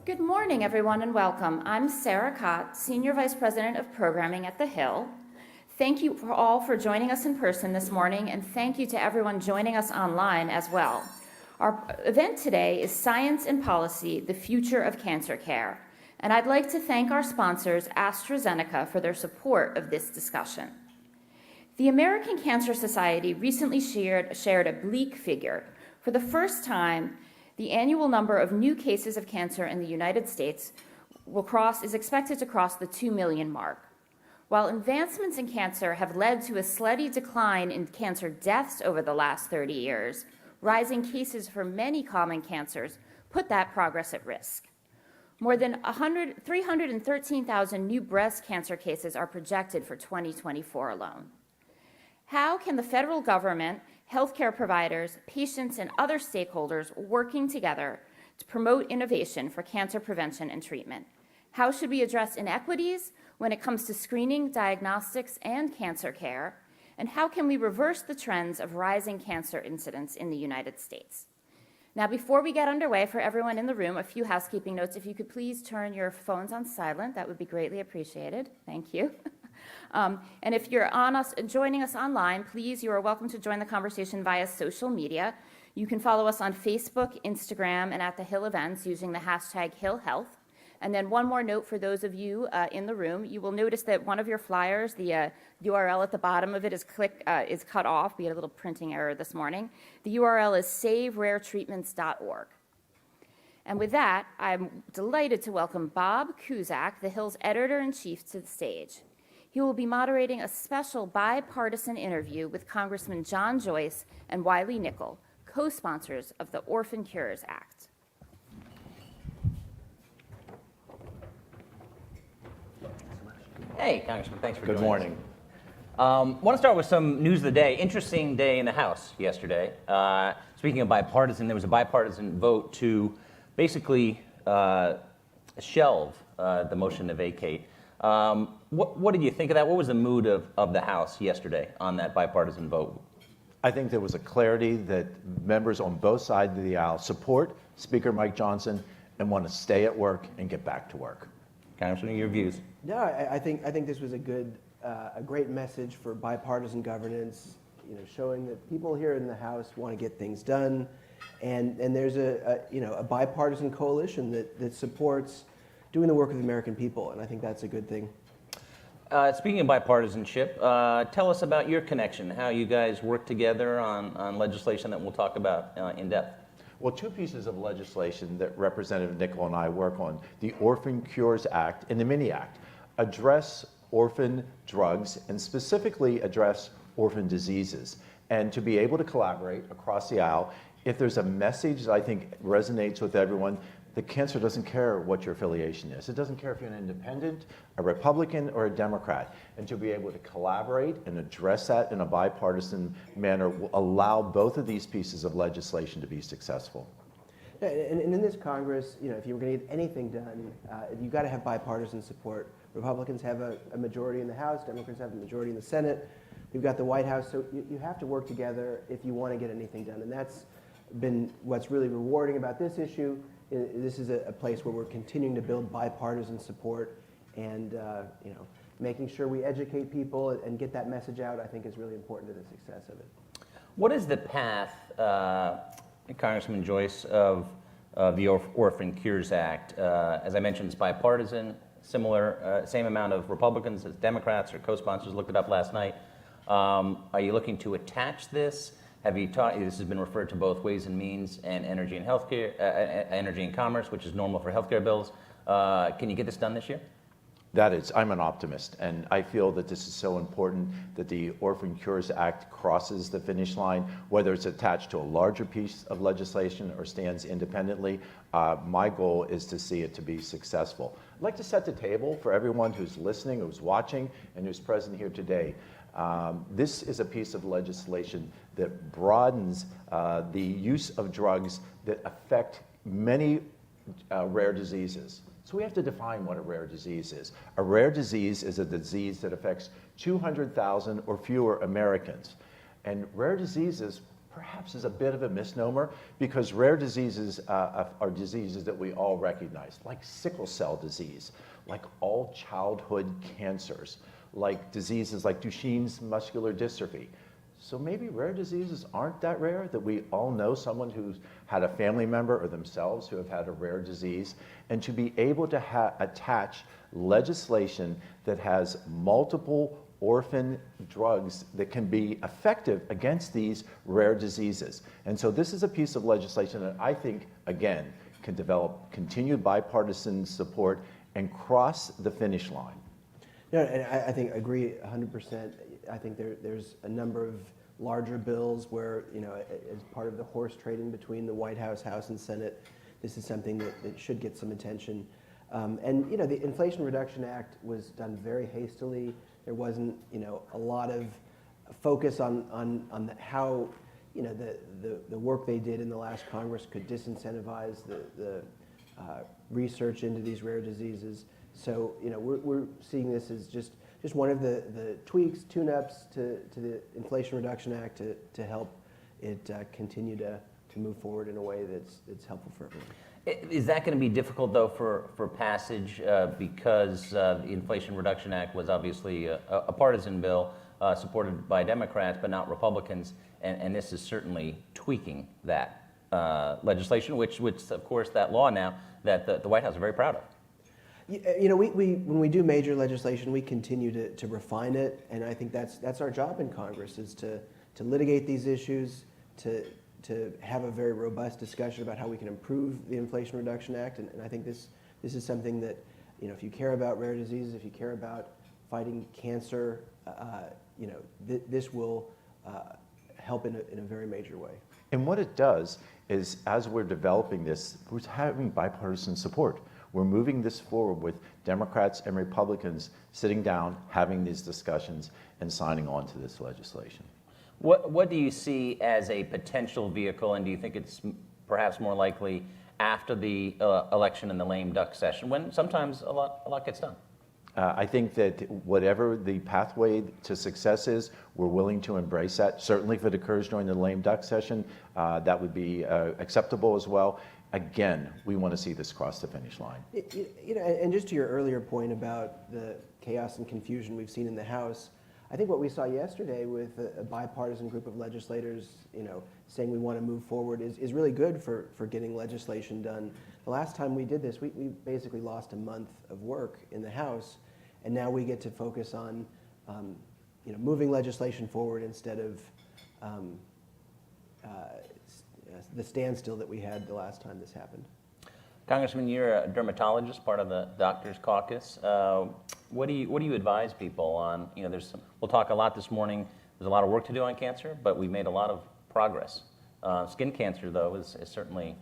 Good morning, everyone, and welcome. I'm Sarah Cott, Senior Vice President of Programming at The Hill. Thank you all for joining us in person this morning, and thank you to everyone joining us online as well. Our event today is Science and Policy, the Future of Cancer Care, and I'd like to thank our sponsors, AstraZeneca, for their support of this discussion. The American Cancer Society recently shared a bleak figure. For the first time, the annual number of new cases of cancer in the United States is expected to cross the 2 million mark. While advancements in cancer have led to a steady decline in cancer deaths over the last 30 years, rising cases for many common cancers put that progress at risk. More than 313,000 new breast cancer cases are projected for 2024 alone. How can the federal government, healthcare providers, patients, and other stakeholders working together to promote innovation for cancer prevention and treatment? How should we address inequities when it comes to screening, diagnostics, and cancer care? And how can we reverse the trends of rising cancer incidence in the United States? Now, before we get underway, for everyone in the room, a few housekeeping notes. If you could please turn your phones on silent, that would be greatly appreciated. Thank you. And if you're joining us online, please, you are welcome to join the conversation via social media. You can follow us on Facebook, Instagram, and at the Hill events using the hashtag HillHealth. And then one more note for those of you in the room, you will notice that one of your flyers, the URL at the bottom of it is cut off. We had a little printing error this morning. The URL is saveraretreatments.org. And with that, I'm delighted to welcome Bob Cusack, the Hill's editor-in-chief, to the stage. He will be moderating a special bipartisan interview with Congressman John Joyce and Wiley Nickel, co-sponsors of the Orphan Cures Act. Hey, Congressman, thanks for joining us. Good morning. Want to start with some news of the day. Interesting day in the House yesterday. Speaking of bipartisan, there was a bipartisan vote to basically shelve the motion to vacate. What did you think of that? What was the mood of the House yesterday on that bipartisan vote? I think there was a clarity that members on both sides of the aisle support Speaker Mike Johnson and want to stay at work and get back to work. Congressman, your views? Yeah, I think this was a great message for bipartisan governance. Showing that people here in the House want to get things done, and there's a bipartisan coalition that supports doing the work of the American people, and I think that's a good thing. Speaking of bipartisanship, tell us about your connection, how you guys work together on legislation that we'll talk about in depth. Well, two pieces of legislation that Representative Nickel and I work on, the Orphan Cures Act and the Mini Act, address orphan drugs and specifically address orphan diseases. And to be able to collaborate across the aisle, if there's a message that I think resonates with everyone, that cancer doesn't care what your affiliation is. It doesn't care if you're an independent, a Republican, or a Democrat. And to be able to collaborate and address that in a bipartisan manner will allow both of these pieces of legislation to be successful. Yeah, and in this Congress, if you were going to get anything done, you've got to have bipartisan support. Republicans have a majority in the House, Democrats have a majority in the Senate. We've got the White House, so you have to work together if you want to get anything done. And that's been what's really rewarding about this issue. This is a place where we're continuing to build bipartisan support, and making sure we educate people and get that message out, I think, is really important to the success of it. What is the path, Congressman Joyce, of the Orphan Cures Act? As I mentioned, it's bipartisan, similar, same amount of Republicans as Democrats or co-sponsors. Looked it up last night. Are you looking to attach this? Have you taught? This has been referred to both Ways and Means and Energy and Healthcare, Energy and Commerce, which is normal for healthcare bills. Can you get this done this year? That is, I'm an optimist, and I feel that this is so important that the Orphan Cures Act crosses the finish line, whether it's attached to a larger piece of legislation or stands independently. My goal is to see it to be successful. I'd like to set the table for everyone who's listening, who's watching, and who's present here today. This is a piece of legislation that broadens the use of drugs that affect many rare diseases. So we have to define what a rare disease is. A rare disease is a disease that affects 200,000 or fewer Americans. And rare diseases perhaps is a bit of a misnomer, because rare diseases are diseases that we all recognize, like sickle cell disease, like all childhood cancers, like diseases like Duchenne's muscular dystrophy. So maybe rare diseases aren't that rare, that we all know someone who's had a family member or themselves who have had a rare disease, and to be able to attach legislation that has multiple orphan drugs that can be effective against these rare diseases. And so this is a piece of legislation that I think, again, can develop continued bipartisan support and cross the finish line. No, and I think I agree 100%. I think there's a number of larger bills where, as part of the horse trading between the White House, House, and Senate, this is something that should get some attention. And the Inflation Reduction Act was done very hastily. There wasn't, a lot of focus on how, the work they did in the last Congress could disincentivize the research into these rare diseases. So, we're seeing this as just one of the tweaks, tune-ups to the Inflation Reduction Act to help it continue to move forward in a way that's helpful for everyone. Is that going to be difficult, though, for passage because the Inflation Reduction Act was obviously a partisan bill supported by Democrats but not Republicans, and this is certainly tweaking that legislation, which of course, that law now that the White House is very proud of. When we do major legislation, we continue to refine it, and I think that's our job in Congress, is to litigate these issues, to have a very robust discussion about how we can improve the Inflation Reduction Act, and I think this is something that, if you care about rare diseases, if you care about fighting cancer, this will help in a very major way. And what it does is, as we're developing this, we're having bipartisan support. We're moving this forward with Democrats and Republicans sitting down, having these discussions, and signing on to this legislation. What do you see as a potential vehicle, and do you think it's perhaps more likely after the election and the lame duck session, when sometimes a lot gets done? I think that whatever the pathway to success is, we're willing to embrace that. Certainly if it occurs during the lame duck session, that would be acceptable as well. Again, we want to see this cross the finish line. And just to your earlier point about the chaos and confusion we've seen in the House, I think what we saw yesterday with a bipartisan group of legislators, saying we want to move forward is really good for getting legislation done. The last time we did this, we basically lost a month of work in the House, and now we get to focus on, moving legislation forward instead of the standstill that we had the last time this happened. Congressman, you're a dermatologist, part of the Doctors Caucus. What do you advise people on? We'll talk a lot this morning. There's a lot of work to do on cancer, but we've made a lot of progress. Skin cancer, though, is certainly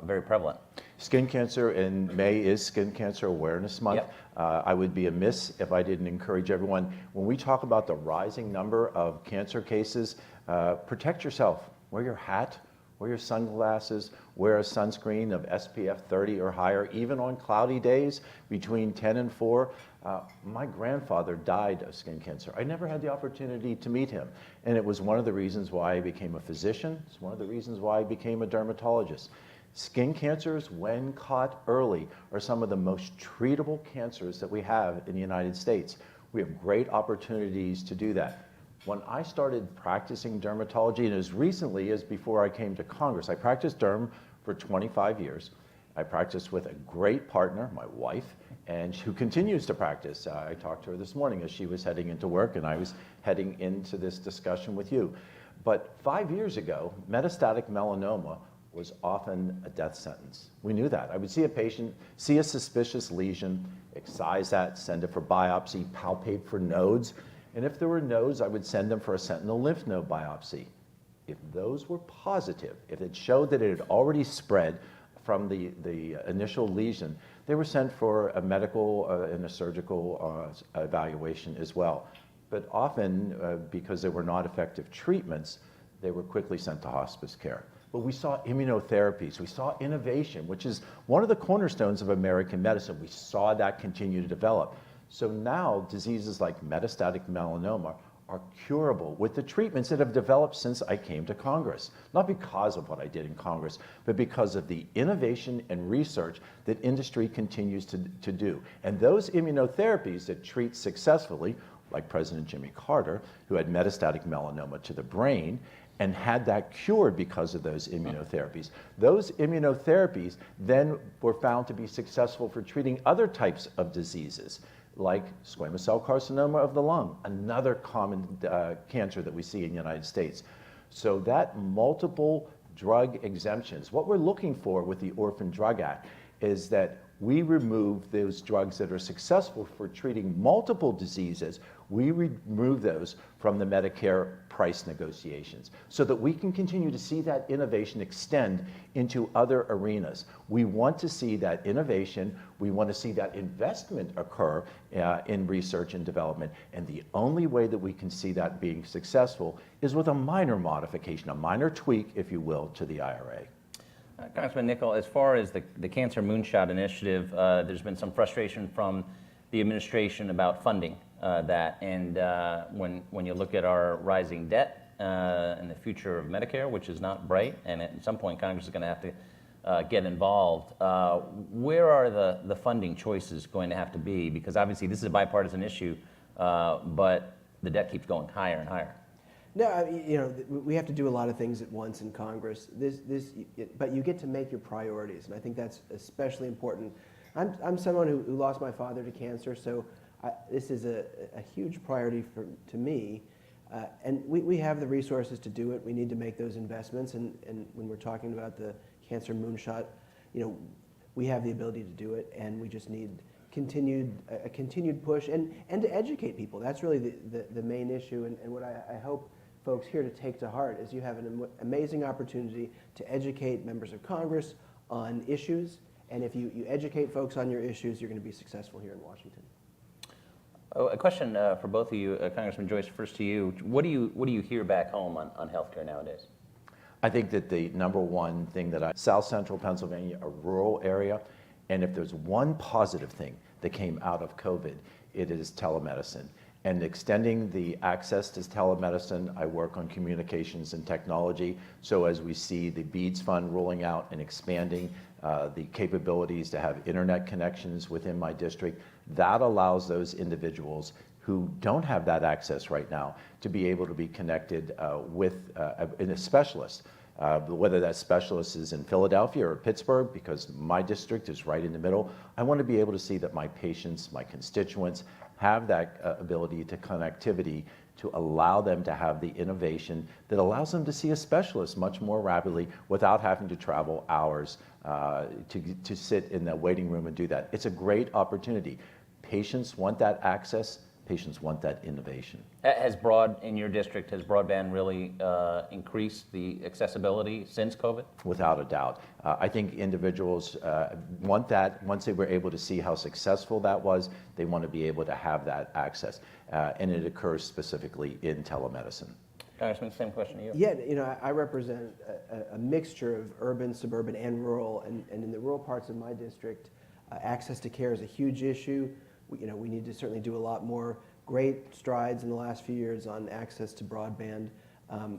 very prevalent. Skin cancer in May is Skin Cancer Awareness Month. Yep. I would be amiss if I didn't encourage everyone. When we talk about the rising number of cancer cases, protect yourself. Wear your hat. Wear your sunglasses, wear a sunscreen of SPF 30 or higher, even on cloudy days between 10 and 4. My grandfather died of skin cancer. I never had the opportunity to meet him. And it was one of the reasons why I became a physician. It's one of the reasons why I became a dermatologist. Skin cancers, when caught early, are some of the most treatable cancers that we have in the United States. We have great opportunities to do that. When I started practicing dermatology, and as recently as before I came to Congress, I practiced derm for 25 years. I practiced with a great partner, my wife, and who continues to practice. I talked to her this morning as she was heading into work, and I was heading into this discussion with you. But 5 years ago, metastatic melanoma was often a death sentence. We knew that. I would see a patient, see a suspicious lesion, excise that, send it for biopsy, palpate for nodes. And if there were nodes, I would send them for a sentinel lymph node biopsy. If those were positive, if it showed that it had already spread from the initial lesion, they were sent for a medical and a surgical evaluation as well. But often, because there were not effective treatments, they were quickly sent to hospice care. But we saw immunotherapies, we saw innovation, which is one of the cornerstones of American medicine. We saw that continue to develop. So now diseases like metastatic melanoma are curable with the treatments that have developed since I came to Congress. Not because of what I did in Congress, but because of the innovation and research that industry continues to do. And those immunotherapies that treat successfully, like President Jimmy Carter, who had metastatic melanoma to the brain, and had that cured because of those immunotherapies. Those immunotherapies then were found to be successful for treating other types of diseases, like squamous cell carcinoma of the lung, another common cancer that we see in the United States. So that multiple drug exemptions, what we're looking for with the Orphan Drug Act is that we remove those drugs that are successful for treating multiple diseases, we remove those from the Medicare price negotiations so that we can continue to see that innovation extend into other arenas. We want to see that innovation, we want to see that investment occur in research and development, and the only way that we can see that being successful is with a minor modification, a minor tweak, if you will, to the IRA. Congressman Nickel, as far as the Cancer Moonshot Initiative, there's been some frustration from the administration about funding that. And when you look at our rising debt and the future of Medicare, which is not bright, and at some point Congress is going to have to get involved, where are the funding choices going to have to be? Because obviously this is a bipartisan issue, but the debt keeps going higher and higher. No, I mean, we have to do a lot of things at once in Congress. But you get to make your priorities, and I think that's especially important. I'm someone who lost my father to cancer, so this is a huge priority to me. And we have the resources to do it. We need to make those investments, and when we're talking about the Cancer Moonshot, we have the ability to do it, and we just need a continued push and to educate people. That's really the main issue, and what I hope folks here to take to heart is you have an amazing opportunity to educate members of Congress on issues, and if you educate folks on your issues, you're going to be successful here in Washington. Oh, a question for both of you, Congressman Joyce, first to you. What do you hear back home on healthcare nowadays? I think that the number one thing South Central Pennsylvania, a rural area, and if there's one positive thing that came out of COVID, it is telemedicine. And extending the access to telemedicine, I work on communications and technology. So as we see the BEADS fund rolling out and expanding the capabilities to have internet connections within my district, that allows those individuals who don't have that access right now to be able to be connected with a specialist. Whether that specialist is in Philadelphia or Pittsburgh, because my district is right in the middle, I want to be able to see that my patients, my constituents, have that ability to connectivity to allow them to have the innovation that allows them to see a specialist much more rapidly without having to travel hours to sit in the waiting room and do that. It's a great opportunity. Patients want that access. Patients want that innovation. In your district, has broadband really increased the accessibility since COVID? Without a doubt. I think individuals want that. Once they were able to see how successful that was, they want to be able to have that access. And it occurs specifically in telemedicine. Congressman, same question to you. Yeah, I represent a mixture of urban, suburban, and rural. And in the rural parts of my district, access to care is a huge issue. We need to certainly do a lot more great strides in the last few years on access to broadband.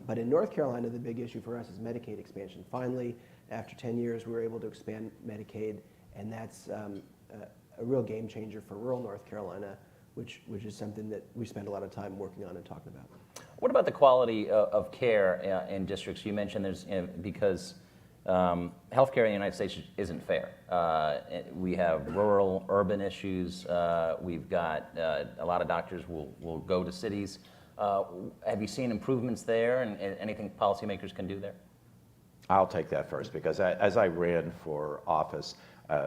But in North Carolina, the big issue for us is Medicaid expansion. Finally, after 10 years, we were able to expand Medicaid, and that's a real game changer for rural North Carolina, which is something that we spend a lot of time working on and talking about. What about the quality of care in districts? You mentioned there's, because healthcare in the United States isn't fair. We have rural, urban issues. We've got a lot of doctors will go to cities. Have you seen improvements there, and anything policymakers can do there? I'll take that first, because as I ran for office,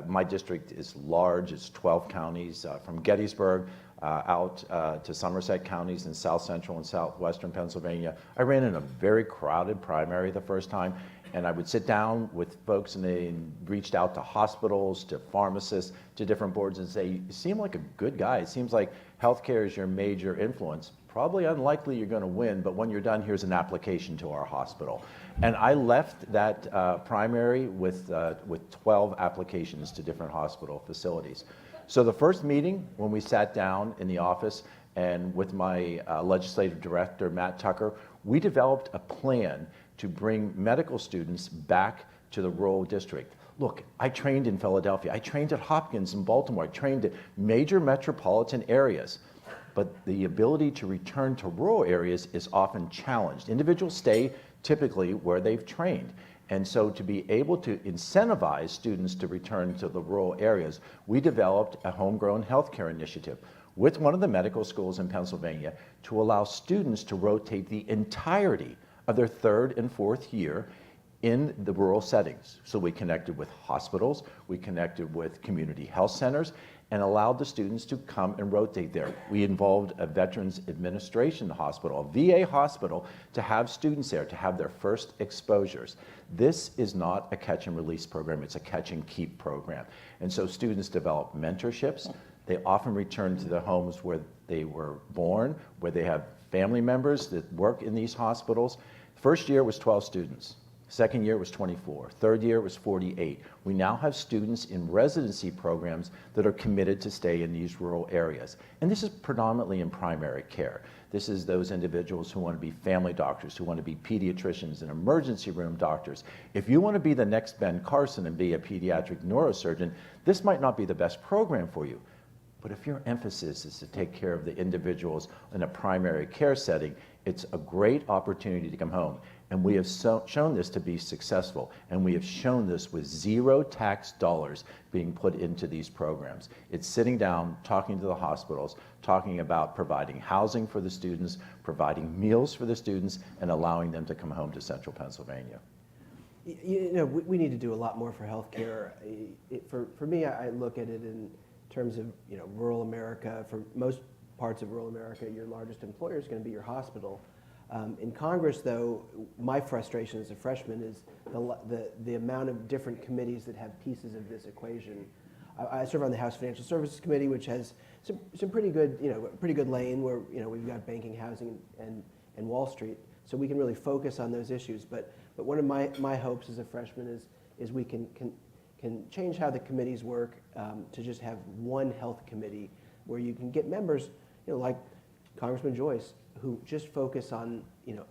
my district is large. It's 12 counties from Gettysburg out to Somerset counties in South Central and Southwestern Pennsylvania. I ran in a very crowded primary the first time. And I would sit down with folks, and they reached out to hospitals, to pharmacists, to different boards, and say, "You seem like a good guy. It seems like healthcare is your major influence. Probably unlikely you're going to win, but when you're done, here's an application to our hospital." And I left that primary with 12 applications to different hospital facilities. So the first meeting, when we sat down in the office, and with my legislative director, Matt Tucker, we developed a plan to bring medical students back to the rural district. Look, I trained in Philadelphia. I trained at Hopkins in Baltimore. I trained at major metropolitan areas. But the ability to return to rural areas is often challenged. Individuals stay typically where they've trained. And so to be able to incentivize students to return to the rural areas, we developed a homegrown healthcare initiative with one of the medical schools in Pennsylvania to allow students to rotate the entirety of their third and fourth year in the rural settings. So we connected with hospitals, we connected with community health centers, and allowed the students to come and rotate there. We involved a Veterans Administration hospital, a VA hospital, to have students there, to have their first exposures. This is not a catch and release program, it's a catch and keep program. And so students develop mentorships. They often return to their homes where they were born, where they have family members that work in these hospitals. First year was 12 students. Second year was 24. Third year was 48. We now have students in residency programs that are committed to stay in these rural areas. And this is predominantly in primary care. This is those individuals who want to be family doctors, who want to be pediatricians and emergency room doctors. If you want to be the next Ben Carson and be a pediatric neurosurgeon, this might not be the best program for you. But if your emphasis is to take care of the individuals in a primary care setting, it's a great opportunity to come home. And we have shown this to be successful. And we have shown this with zero tax dollars being put into these programs. It's sitting down, talking to the hospitals, talking about providing housing for the students, providing meals for the students, and allowing them to come home to central Pennsylvania. You know, we need to do a lot more for healthcare. For me, I look at it in terms of, you know, rural America. For most parts of rural America, your largest employer is going to be your hospital. In Congress, though, my frustration as a freshman is the amount of different committees that have pieces of this equation. I serve on the House Financial Services Committee, which has some pretty good, pretty good lane where, we've got banking, housing, and Wall Street, so we can really focus on those issues. But one of my hopes as a freshman is we can change how the committees work to just have one health committee where you can get members, like Congressman Joyce, who just focus on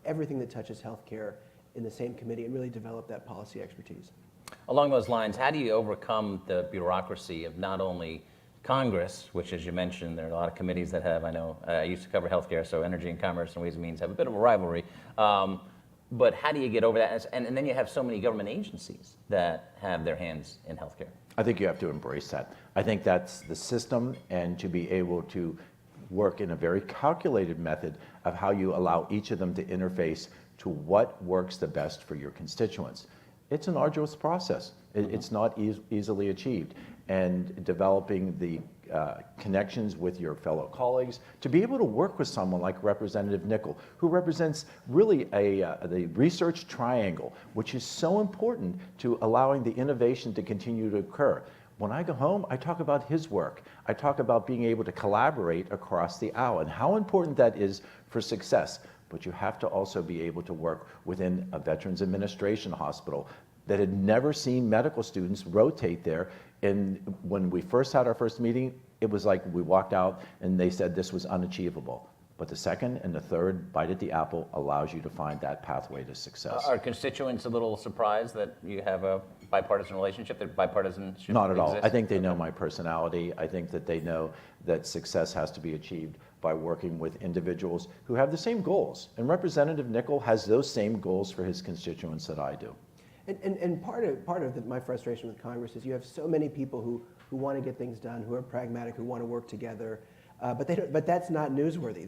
everything that touches healthcare in the same committee and really develop that policy expertise. Along those lines, how do you overcome the bureaucracy of not only Congress, which, as you mentioned, there are a lot of committees that have, I know, I used to cover healthcare, so Energy and Commerce and Ways and Means have a bit of a rivalry. But how do you get over that? And then you have so many government agencies that have their hands in healthcare. I think you have to embrace that. I think that's the system, and to be able to work in a very calculated method of how you allow each of them to interface to what works the best for your constituents. It's an arduous process. It's not easily achieved. And developing the connections with your fellow colleagues, to be able to work with someone like Representative Nickel, who represents really the research triangle, which is so important to allowing the innovation to continue to occur. When I go home, I talk about his work. I talk about being able to collaborate across the aisle and how important that is for success. But you have to also be able to work within a Veterans Administration hospital that had never seen medical students rotate there. And when we first had our first meeting, it was like we walked out and they said this was unachievable. But the second and the third bite at the apple allows you to find that pathway to success. Are constituents a little surprised that you have a bipartisan relationship, that bipartisanship Not at all. exists? I think they know my personality. I think that they know that success has to be achieved by working with individuals who have the same goals. And Representative Nickel has those same goals for his constituents that I do. And part of my frustration with Congress is you have so many people who want to get things done, who are pragmatic, who want to work together, but that's not newsworthy.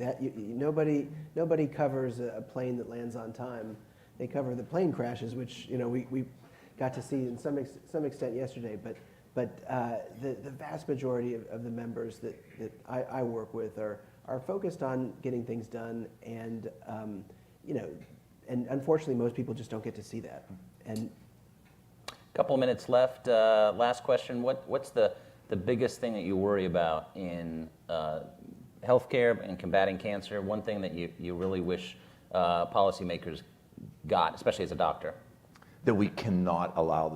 Nobody covers a plane that lands on time. They cover the plane crashes, which we got to see in some extent yesterday. But the vast majority of the members that I work with are focused on getting things done, and and unfortunately most people just don't get to see that. And couple of minutes left. Last question. What's the biggest thing that you worry about in healthcare and combating cancer? One thing that you really wish policymakers got, especially as a doctor? That we cannot allow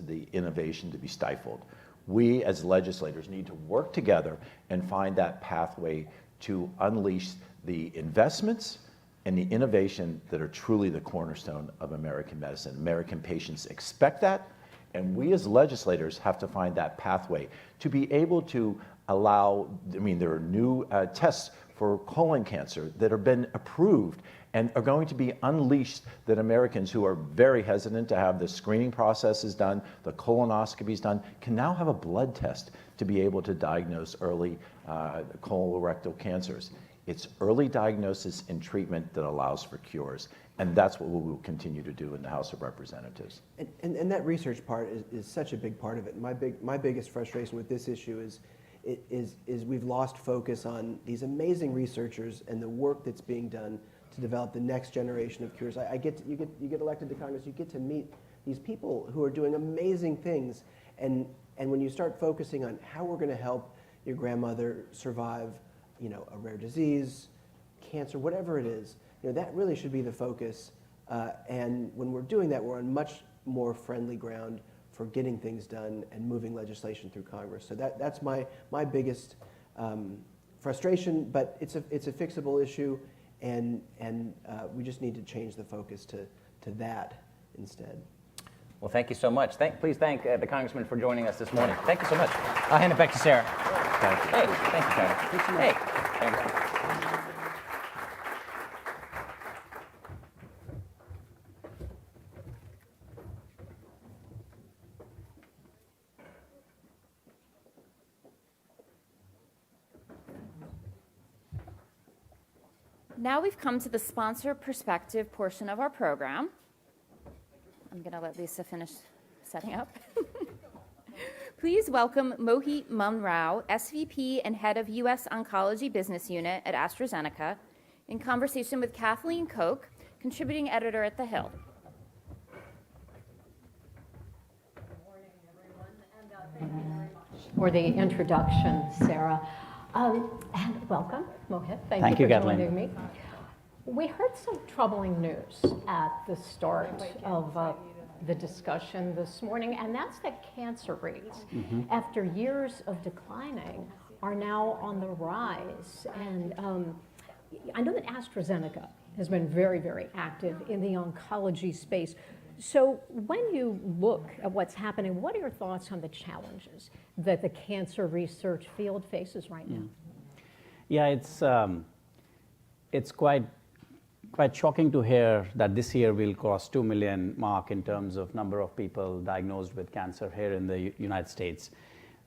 the innovation to be stifled. We as legislators need to work together and find that pathway to unleash the investments and the innovation that are truly the cornerstone of American medicine. American patients expect that, and we as legislators have to find that pathway to be able to allow, there are new tests for colon cancer that have been approved and are going to be unleashed, that Americans who are very hesitant to have the screening processes done, the colonoscopies done, can now have a blood test to be able to diagnose early colorectal cancers. It's early diagnosis and treatment that allows for cures, and that's what we will continue to do in the House of Representatives. And that research part is such a big part of it. My biggest frustration with this issue is we've lost focus on these amazing researchers and the work that's being done to develop the next generation of cures. You get elected to Congress, you get to meet these people who are doing amazing things, and when you start focusing on how we're going to help your grandmother survive, a rare disease, cancer, whatever it is, that really should be the focus. And when we're doing that, we're on much more friendly ground for getting things done and moving legislation through Congress. So that's my biggest frustration, but it's a fixable issue, and we just need to change the focus to that instead. Well, thank you so much. Please thank the Congressman for joining us this morning. Thank you so much. I'll hand it back to Sarah. Thank you. Hey, thank you, Sarah. Hey, thank you. Now we've come to the sponsor perspective portion of our program. I'm going to let Lisa finish setting up. Please welcome Mohit Munrao, SVP and Head of U.S. Oncology Business Unit at AstraZeneca, in conversation with Kathleen Koch, contributing editor at The Hill. Good morning, everyone, and thank you very much for the introduction, Sarah. And welcome, Mohit. Thank you for joining me. We heard some troubling news at the start of the discussion this morning, and that's that cancer rates, after years of declining, are now on the rise. And I know that AstraZeneca has been very, very active in the oncology space. So when you look at what's happening, what are your thoughts on the challenges that the cancer research field faces right now? Yeah, it's quite shocking to hear that this year we'll cross 2 million mark in terms of number of people diagnosed with cancer here in the United States.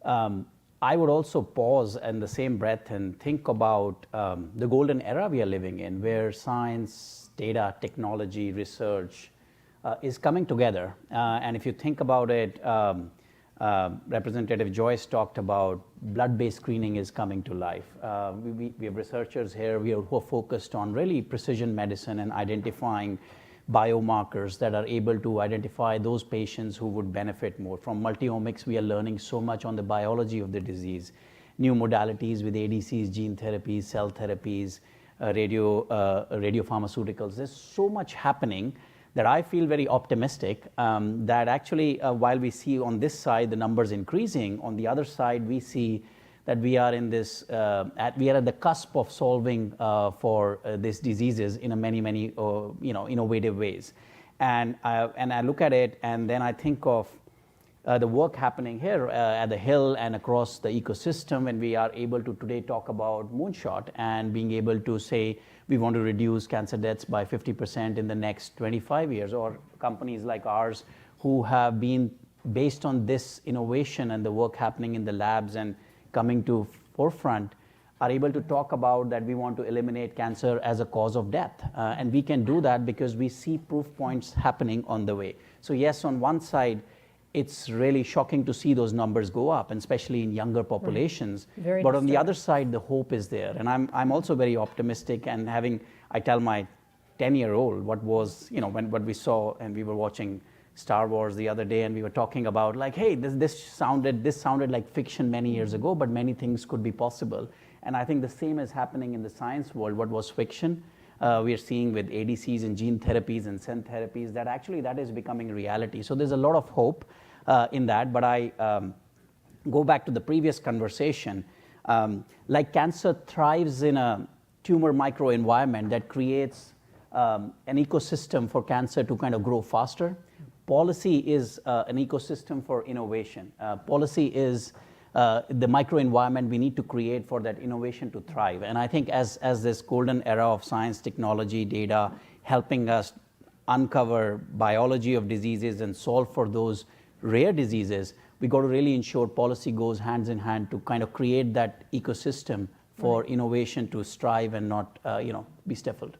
I would also pause in the same breath and think about the golden era we are living in, where science, data, technology, research is coming together. And if you think about it, Representative Joyce talked about blood-based screening is coming to life. We have researchers here who are focused on really precision medicine and identifying biomarkers that are able to identify those patients who would benefit more. From multiomics, we are learning so much on the biology of the disease. New modalities with ADCs, gene therapies, cell therapies, radiopharmaceuticals. There's so much happening that I feel very optimistic that actually while we see on this side the numbers increasing, on the other side we see that we are in this, we are at the cusp of solving for these diseases in a many innovative ways. And I look at it and then I think of the work happening here at the Hill and across the ecosystem, and we are able to today talk about moonshot and being able to say we want to reduce cancer deaths by 50% in the next 25 years, or companies like ours who have been based on this innovation and the work happening in the labs and coming to forefront are able to talk about that we want to eliminate cancer as a cause of death. And we can do that because we see proof points happening on the way. So yes, on one side, it's really shocking to see those numbers go up, and especially in younger populations. Very but on the disturbing. other side, the hope is there. And I'm also very optimistic, and I tell my 10-year-old what was, what we saw, and we were watching Star Wars the other day, and we were talking about like, hey, this sounded like fiction many years ago, but many things could be possible. And I think the same is happening in the science world. What was fiction, we are seeing with ADCs and gene therapies and cell therapies, that is becoming reality. So there's a lot of hope in that. But I go back to the previous conversation. Like cancer thrives in a tumor microenvironment that creates an ecosystem for cancer to kind of grow faster. Policy is an ecosystem for innovation. Policy is the microenvironment we need to create for that innovation to thrive. And I think as this golden era of science, technology, data, helping us uncover biology of diseases and solve for those rare diseases, we got to really ensure policy goes hands in hand to kind of create that ecosystem for innovation to strive and not, be stifled.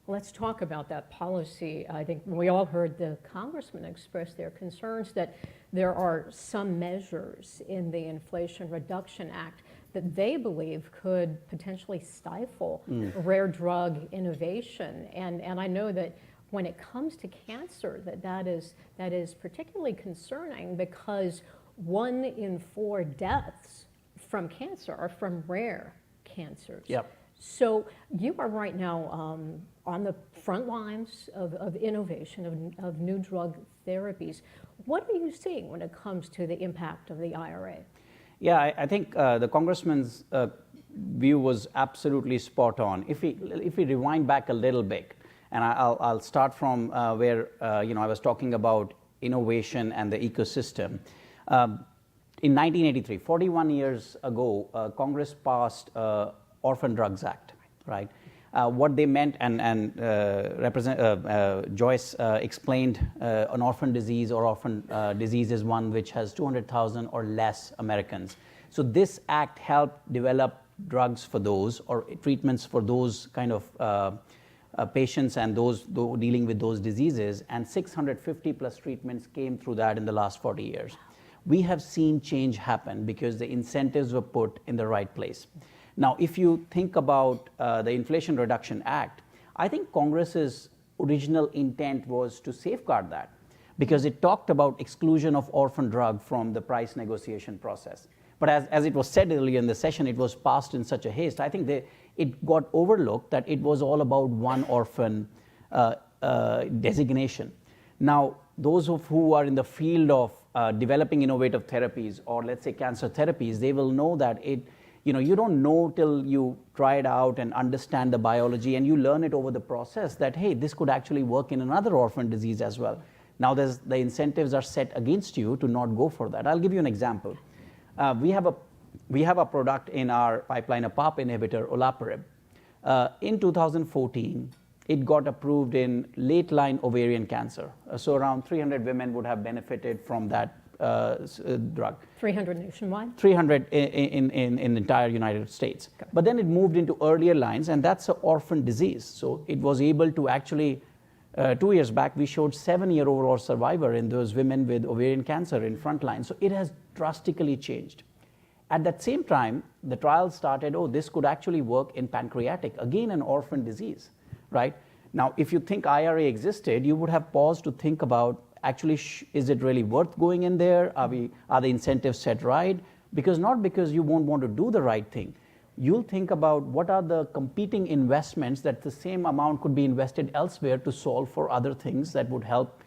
Let's talk about that policy. I think we all heard the congressman express their concerns that there are some measures in the Inflation Reduction Act that they believe could potentially stifle rare drug innovation. And I know that when it comes to cancer, that is particularly concerning because 1 in 4 deaths from cancer are from rare cancers. Yep. So you are right now on the front lines of innovation, of new drug therapies. What are you seeing when it comes to the impact of the IRA? Yeah, I think the congressman's view was absolutely spot on. If we rewind back a little bit, and I'll start from where I was talking about innovation and the ecosystem. In 1983, 41 years ago, Congress passed Orphan Drugs Act, right? What they meant, and Joyce explained, an orphan disease or orphan disease is one which has 200,000 or less Americans. So this act helped develop drugs for those or treatments for those kind of patients and those dealing with those diseases, and 650 plus treatments came through that in the last 40 years. We have seen change happen because the incentives were put in the right place. Now, if you think about the Inflation Reduction Act, I think Congress's original intent was to safeguard that because it talked about exclusion of orphan drug from the price negotiation process. But as it was said earlier in the session, it was passed in such a haste. I think it got overlooked that it was all about one orphan designation. Now, those who are in the field of developing innovative therapies or let's say cancer therapies, they will know that you don't know till you try it out and understand the biology and you learn it over the process that, hey, this could actually work in another orphan disease as well. Now the incentives are set against you to not go for that. I'll give you an example. We have a product in our pipeline, a PARP inhibitor, olaparib. In 2014, it got approved in late-line ovarian cancer. So around 300 women would have benefited from that drug. 300 nationwide? 300 in the entire United States. Okay. But then it moved into earlier lines, and that's an orphan disease. So it was able to actually, 2 years back, we showed 7-year overall survivor in those women with ovarian cancer in frontline. So it has drastically changed. At that same time, the trial started, this could actually work in pancreatic, again an orphan disease, right? Now, if you think IRA existed, you would have paused to think about, actually, is it really worth going in there? Are the incentives set right? Not because you won't want to do the right thing. You'll think about what are the competing investments that the same amount could be invested elsewhere to solve for other things that would help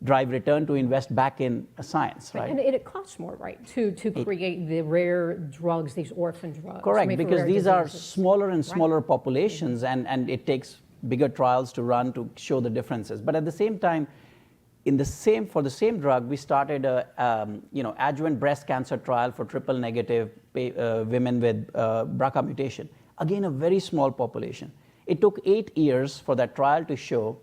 drive return to invest back in science, right? And it costs more, right, to create the rare drugs, these orphan drugs. Correct, because these are smaller and smaller right. populations, and it takes bigger trials to run to show the differences. But at the same time, for the same drug, we started a adjuvant breast cancer trial for triple negative women with BRCA mutation. Again, a very small population. It took 8 years for that trial to show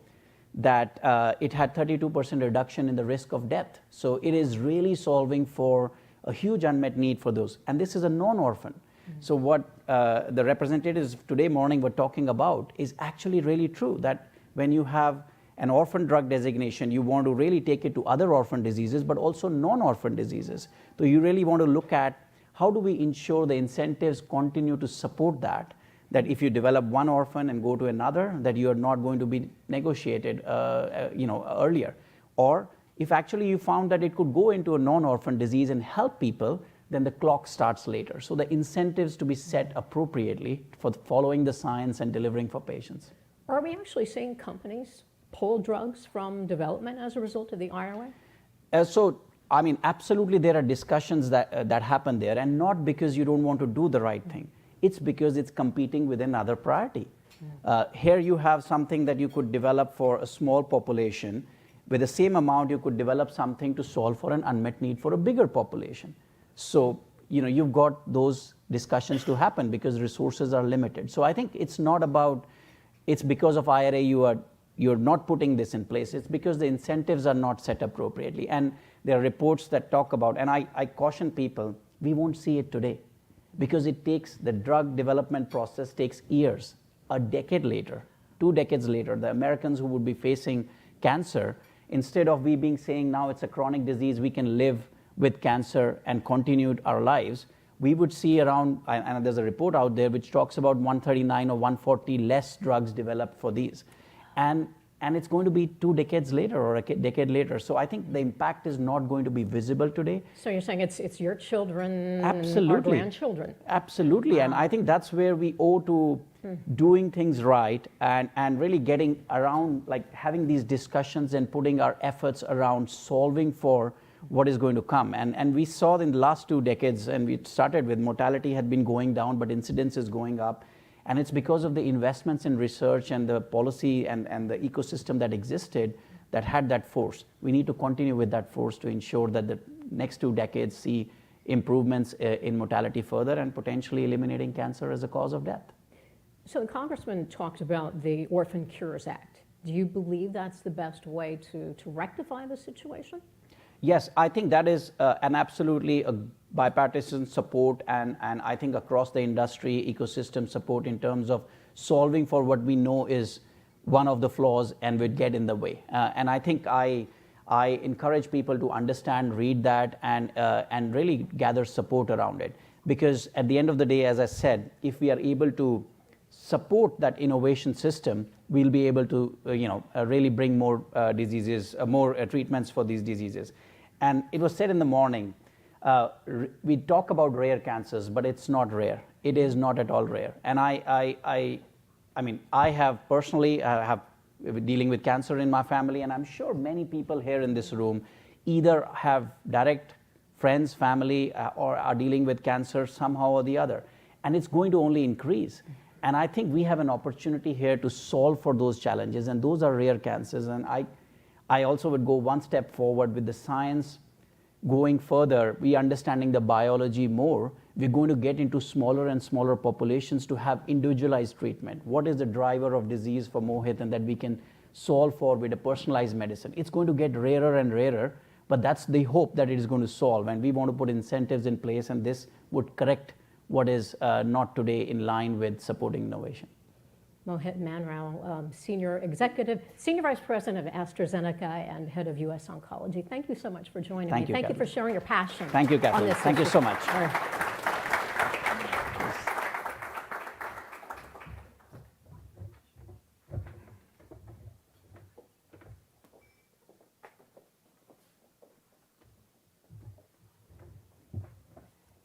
that it had 32% reduction in the risk of death. So it is really solving for a huge unmet need for those. And this is a non-orphan. Mm-hmm. So what the representatives today morning were talking about is actually really true, that when you have an orphan drug designation, you want to really take it to other orphan diseases, but also non-orphan diseases. So you really want to look at how do we ensure the incentives continue to support that if you develop one orphan and go to another, that you are not going to be negotiated earlier. Or if actually you found that it could go into a non-orphan disease and help people, then the clock starts later. So the incentives to be set appropriately for following the science and delivering for patients. Are we actually seeing companies pull drugs from development as a result of the IRA? So I mean, absolutely there are discussions that happen there, and not because you don't want to do the right thing. It's because it's competing with another priority. Here you have something that you could develop for a small population. With the same amount, you could develop something to solve for an unmet need for a bigger population. So, you've got those discussions to happen because resources are limited. So I think it's not about, it's because of IRA you're not putting this in place. It's because the incentives are not set appropriately. And there are reports that talk about, and I caution people, we won't see it today because the drug development process takes years. A decade later, 2 decades later, the Americans who would be facing cancer, instead of we being saying now it's a chronic disease, we can live with cancer and continue our lives, we would see around, and there's a report out there which talks about 139 or 140 less drugs developed for these. And it's going to be 2 decades later or a decade later. So I think the impact is not going to be visible today. So you're saying it's your children, Absolutely. Our grandchildren. Absolutely. And I think that's where we owe to doing things right and really getting around, like having these discussions and putting our efforts around solving for what is going to come. And we saw in the last 2 decades, and we started with mortality had been going down, but incidence is going up. And it's because of the investments in research and the policy and the ecosystem that existed that had that force. We need to continue with that force to ensure that the next 2 decades see improvements in mortality further and potentially eliminating cancer as a cause of death. So the Congressman talked about the Orphan Cures Act. Do you believe that's the best way to rectify the situation? Yes, I think that is an absolutely a bipartisan support and I think across the industry ecosystem support in terms of solving for what we know is one of the flaws and would get in the way. And I think I encourage people to understand, read that, and really gather support around it. Because at the end of the day, as I said, if we are able to support that innovation system, we'll be able to really bring more diseases, more treatments for these diseases. And it was said in the morning, we talk about rare cancers, but it's not rare. It is not at all rare. And I mean, I have personally have dealing with cancer in my family, and I'm sure many people here in this room either have direct friends, family, or are dealing with cancer somehow or the other. And it's going to only increase. And I think we have an opportunity here to solve for those challenges, and those are rare cancers. And I also would go one step forward with the science going further, we understanding the biology more, we're going to get into smaller and smaller populations to have individualized treatment. What is the driver of disease for Mohit, and that we can solve for with a personalized medicine. It's going to get rarer and rarer, but that's the hope that it is going to solve. And we want to put incentives in place, and this would correct what is not today in line with supporting innovation. Mohit Manrao, Senior Vice President of AstraZeneca and Head of U.S. Oncology. Thank you so much for joining me. Thank you for sharing your passion. Thank you, Kathleen. Thank you so much.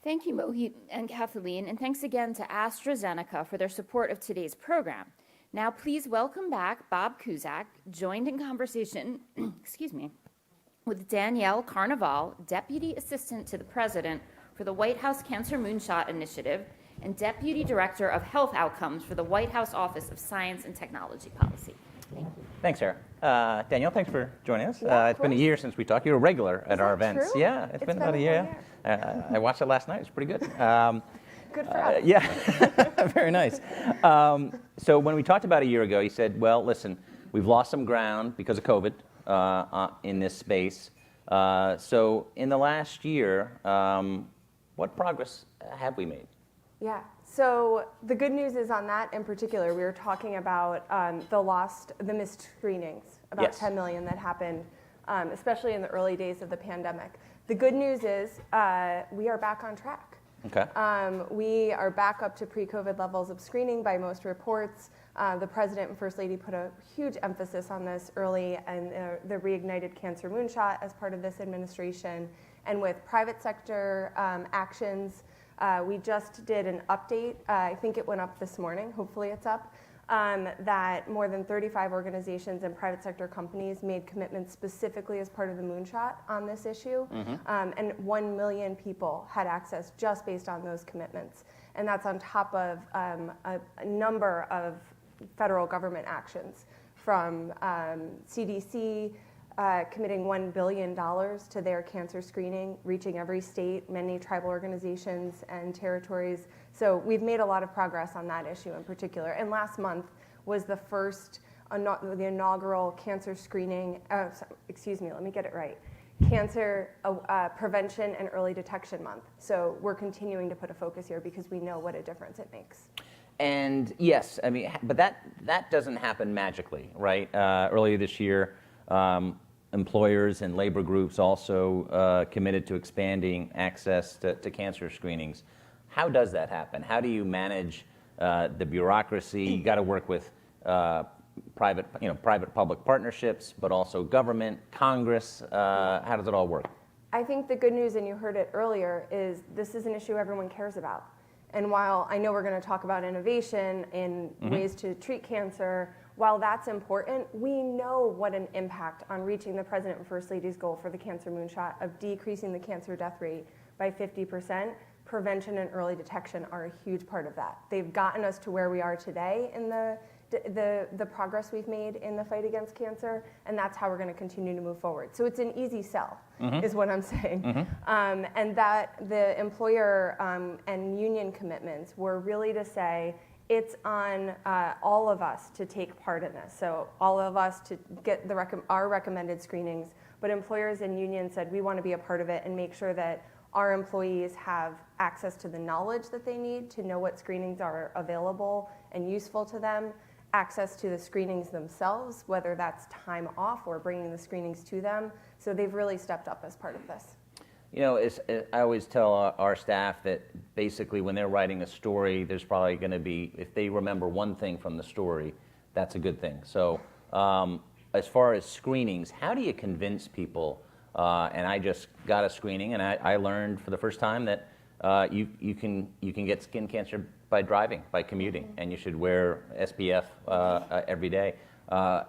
Thank you, Mohit and Kathleen, and thanks again to AstraZeneca for their support of today's program. Now, please welcome back Bob Cusack, joined in conversation, with Danielle Carnival, Deputy Assistant to the President for the White House Cancer Moonshot Initiative and Deputy Director of Health Outcomes for the White House Office of Science and Technology Policy. Thank you. Thanks, Sarah. Danielle, thanks for joining us. It's been a year since we talked. You're a regular at our events. True? Yeah, it's been about a year. I watched it last night. It's pretty good. Good for us. Yeah, very nice. So when we talked about a year ago, you said, well, listen, we've lost some ground because of COVID in this space. So in the last year, what progress have we made? Yeah. So the good news is on that in particular, we were talking about the missed screenings, about Yes. 10 million that happened, especially in the early days of the pandemic. The good news is we are back on track. Okay. We are back up to pre-COVID levels of screening by most reports. The President and First Lady put a huge emphasis on this early, and the Reignited Cancer Moonshot as part of this administration. And with private sector actions, we just did an update. I think it went up this morning. Hopefully it's up. that more than 35 organizations and private sector companies made commitments specifically as part of the moonshot on this issue. And 1 million people had access just based on those commitments. And that's on top of a number of federal government actions, from CDC committing $1 billion to their cancer screening, reaching every state, many tribal organizations and territories. So we've made a lot of progress on that issue in particular. And last month was the the inaugural cancer screening, let me get it right. Cancer Prevention and Early Detection Month. So we're continuing to put a focus here because we know what a difference it makes. And yes, I mean, but that doesn't happen magically, right? Earlier this year, employers and labor groups also committed to expanding access to cancer screenings. How does that happen? How do you manage the bureaucracy? You got to work with private-public partnerships, but also government, Congress. How does it all work? I think the good news, and you heard it earlier, is this is an issue everyone cares about. And while I know we're going to talk about innovation in ways to treat cancer, while that's important, we know what an impact on reaching the President and First Lady's goal for the Cancer Moonshot of decreasing the cancer death rate by 50%. Prevention and early detection are a huge part of that. They've gotten us to where we are today in the progress we've made in the fight against cancer, and that's how we're going to continue to move forward. So it's an easy sell, is what I'm saying. And that the employer and union commitments were really to say, it's on all of us to take part in this. So all of us to get our recommended screenings, but employers and unions said we want to be a part of it and make sure that our employees have access to the knowledge that they need to know what screenings are available and useful to them, access to the screenings themselves, whether that's time off or bringing the screenings to them. So they've really stepped up as part of this. You know, I always tell our staff that basically when they're writing a story, there's probably going to be, if they remember one thing from the story, that's a good thing. So as far as screenings, how do you convince people? And I just got a screening, and I learned for the first time that you can get skin cancer by driving, by commuting, and you should wear SPF every day.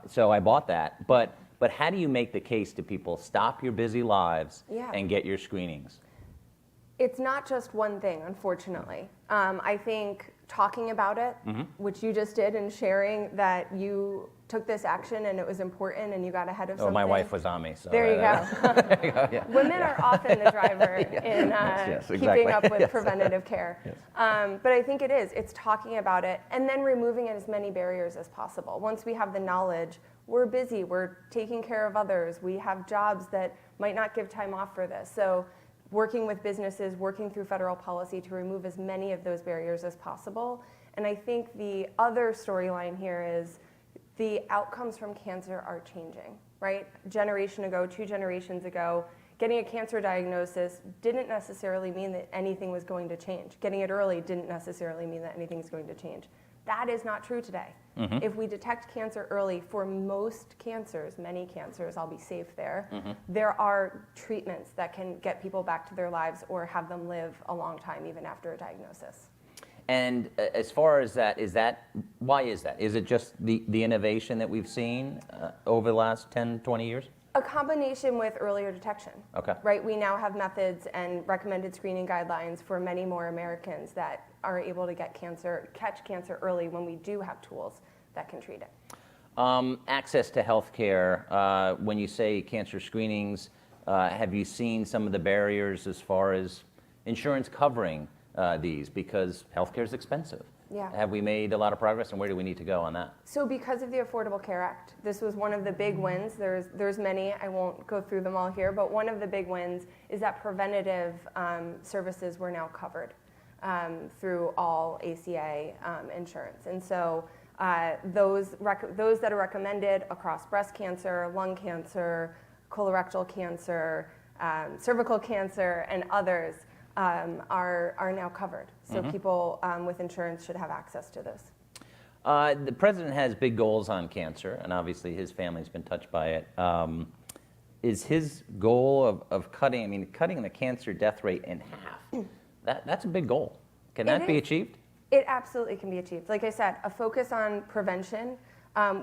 So I bought that. But how do you make the case to people, stop your busy lives and get your screenings? It's not just one thing, unfortunately. I think talking about it, which you just did, and sharing that you took this action and it was important and you got ahead of something. Oh, my wife was on me. So there you go. There you go. Yeah. Women are often the driver in keeping up with preventative care. Yes. But I think it is. It's talking about it and then removing as many barriers as possible. Once we have the knowledge, we're busy, we're taking care of others, we have jobs that might not give time off for this. So working with businesses, working through federal policy to remove as many of those barriers as possible. And I think the other storyline here is the outcomes from cancer are changing, right? Generation ago, 2 generations ago, getting a cancer diagnosis didn't necessarily mean that anything was going to change. Getting it early didn't necessarily mean that anything's going to change. That is not true today. If we detect cancer early for most cancers, many cancers, I'll be safe there, there are treatments that can get people back to their lives or have them live a long time even after a diagnosis. And as far as that, why is that? Is it just the innovation that we've seen over the last 10, 20 years? A combination with earlier detection. Okay. Right, we now have methods and recommended screening guidelines for many more Americans that are able to catch cancer early when we do have tools that can treat it. Access to health care, when you say cancer screenings, have you seen some of the barriers as far as insurance covering these? Because healthcare is expensive. Yeah. Have we made a lot of progress, and where do we need to go on that? So because of the Affordable Care Act, this was one of the big wins. There's many, I won't go through them all here, but one of the big wins is that preventative services were now covered through all ACA insurance. And so those that are recommended across breast cancer, lung cancer, colorectal cancer, cervical cancer, and others are now covered. So people with insurance should have access to this. The president has big goals on cancer, and obviously his family's been touched by it. Is his goal of cutting the cancer death rate in half? That's a big goal. Can that be achieved? It absolutely can be achieved. Like I said, a focus on prevention.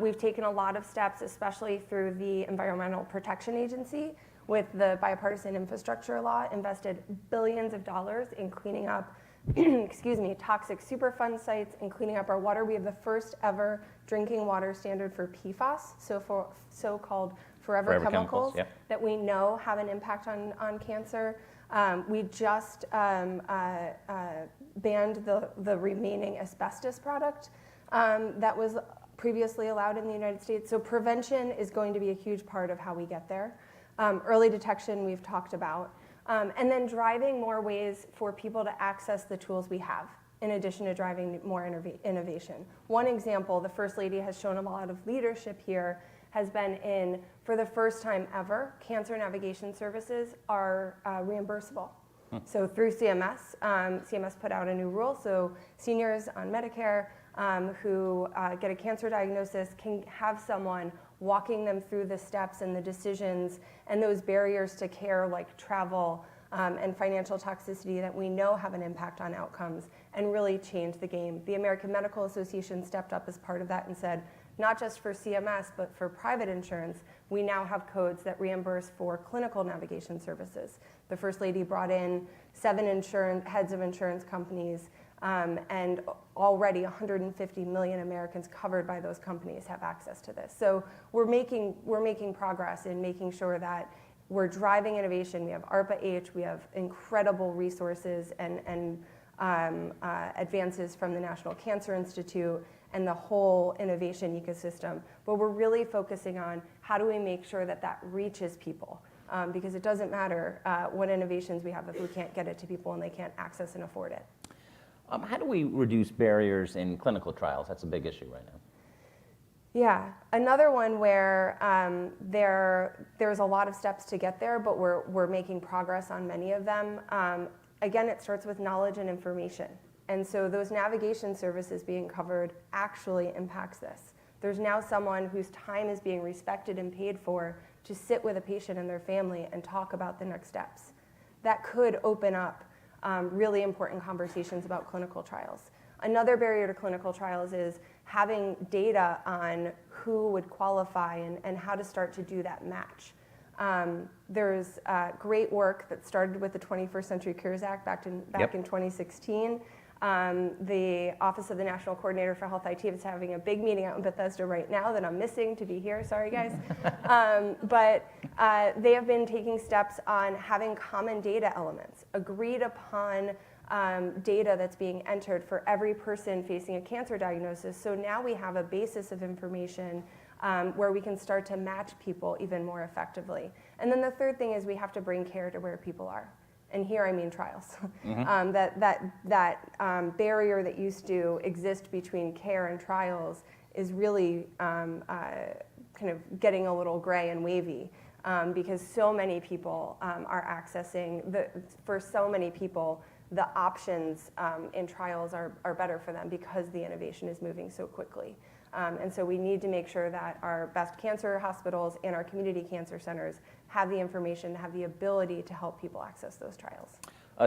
We've taken a lot of steps, especially through the Environmental Protection Agency, with the bipartisan infrastructure law, invested billions of dollars in cleaning up toxic Superfund sites and cleaning up our water. We have the first ever drinking water standard for PFAS, so-called forever chemicals yeah. that we know have an impact on cancer. We just banned the remaining asbestos product that was previously allowed in the United States. So prevention is going to be a huge part of how we get there. Early detection we've talked about. And then driving more ways for people to access the tools we have, in addition to driving more innovation. One example, the First Lady has shown a lot of leadership here, has been in, for the first time ever, cancer navigation services are reimbursable. So through CMS, CMS put out a new rule, so seniors on Medicare who get a cancer diagnosis can have someone walking them through the steps and the decisions and those barriers to care like travel and financial toxicity that we know have an impact on outcomes and really change the game. The American Medical Association stepped up as part of that and said, not just for CMS, but for private insurance, we now have codes that reimburse for clinical navigation services. The First Lady brought in 7 heads of insurance companies, and already 150 million Americans covered by those companies have access to this. So we're making progress in making sure that we're driving innovation. We have ARPA-H, we have incredible resources and advances from the National Cancer Institute and the whole innovation ecosystem. But we're really focusing on how do we make sure that that reaches people. Because it doesn't matter what innovations we have if we can't get it to people and they can't access and afford it. How do we reduce barriers in clinical trials? That's a big issue right now. Yeah, another one where there's a lot of steps to get there, but we're making progress on many of them. Again, it starts with knowledge and information. And so those navigation services being covered actually impacts this. There's now someone whose time is being respected and paid for to sit with a patient and their family and talk about the next steps. That could open up really important conversations about clinical trials. Another barrier to clinical trials is having data on who would qualify and how to start to do that match. There's great work that started with the 21st Century Cures Act back in 2016. The Office of the National Coordinator for Health IT is having a big meeting out in Bethesda right now that I'm missing to be here. Sorry, guys. But they have been taking steps on having common data elements, agreed upon data that's being entered for every person facing a cancer diagnosis. So now we have a basis of information where we can start to match people even more effectively. And then the third thing is we have to bring care to where people are. And here I mean trials. Mm-hmm. That barrier that used to exist between care and trials is really kind of getting a little gray and wavy because so many people are accessing, for so many people, the options in trials are better for them because the innovation is moving so quickly. And so we need to make sure that our best cancer hospitals and our community cancer centers have the information, have the ability to help people access those trials.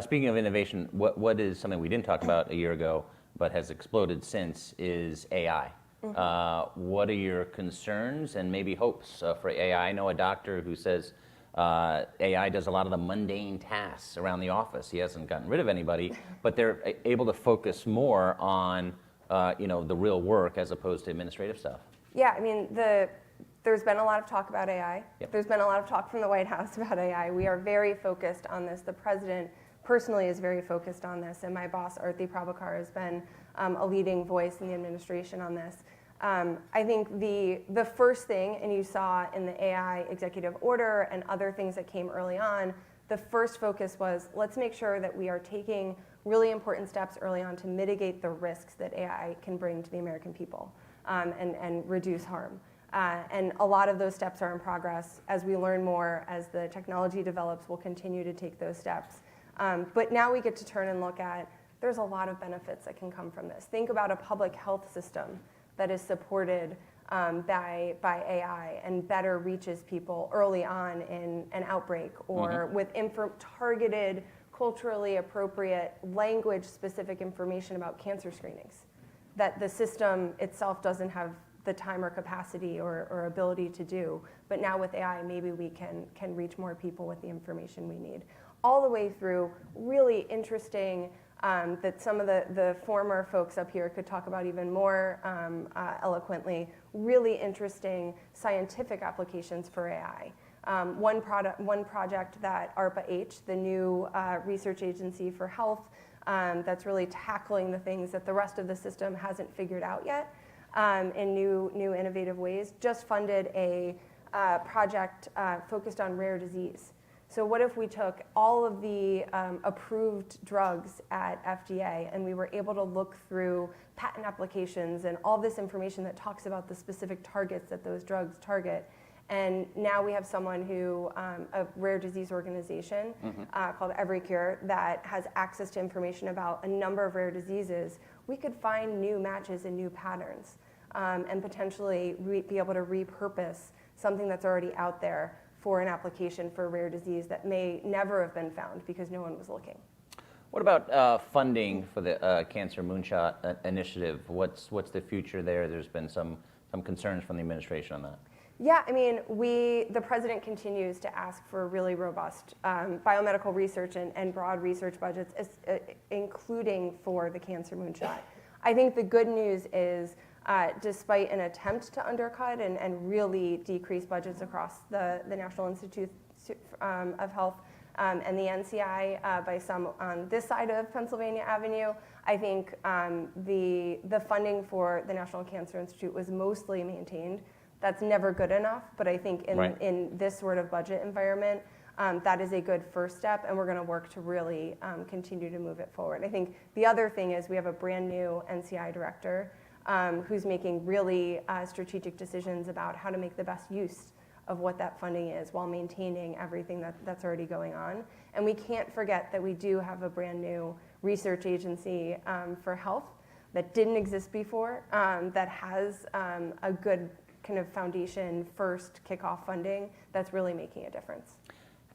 Speaking of innovation, what is something we didn't talk about a year ago but has exploded since is AI. Mm-hmm. What are your concerns and maybe hopes for AI? I know a doctor who says AI does a lot of the mundane tasks around the office. He hasn't gotten rid of anybody, but they're able to focus more on the real work as opposed to administrative stuff. Yeah, I mean, there's been a lot of talk about AI. Yep. There's been a lot of talk from the White House about AI. We are very focused on this. The president personally is very focused on this, and my boss, Arthi Prabhakar, has been a leading voice in the administration on this. I think the first thing, and you saw in the AI executive order and other things that came early on, the first focus was let's make sure that we are taking really important steps early on to mitigate the risks that AI can bring to the American people and reduce harm. And a lot of those steps are in progress. As we learn more, as the technology develops, we'll continue to take those steps. But now we get to turn and look at, there's a lot of benefits that can come from this. Think about a public health system that is supported by AI and better reaches people early on in an outbreak or with targeted culturally appropriate, language-specific information about cancer screenings that the system itself doesn't have the time or capacity or ability to do. But now with AI, maybe we can reach more people with the information we need. All the way through really interesting, that some of the former folks up here could talk about even more eloquently, really interesting scientific applications for AI. One project that ARPA-H, the new research agency for health, that's really tackling the things that the rest of the system hasn't figured out yet in new innovative ways, just funded a project focused on rare disease. So what if we took all of the approved drugs at FDA and we were able to look through patent applications and all this information that talks about the specific targets that those drugs target. And now we have someone who, a rare disease organization called EveryCure that has access to information about a number of rare diseases. We could find new matches and new patterns and potentially be able to repurpose something that's already out there for an application for a rare disease that may never have been found because no one was looking. What about funding for the Cancer Moonshot initiative? What's the future there? There's been some concerns from the administration on that. Yeah, I mean, the president continues to ask for really robust biomedical research and broad research budgets, including for the Cancer Moonshot. I think the good news is, despite an attempt to undercut and really decrease budgets across the National Institute of Health and the NCI by some on this side of Pennsylvania Avenue, I think the funding for the National Cancer Institute was mostly maintained. That's never good enough, but I think in this sort of budget environment, that is a good first step, and we're going to work to really continue to move it forward. I think the other thing is we have a brand new NCI director who's making really strategic decisions about how to make the best use of what that funding is while maintaining everything that's already going on. And we can't forget that we do have a brand new research agency for health that didn't exist before, that has a good kind of foundation first kickoff funding that's really making a difference.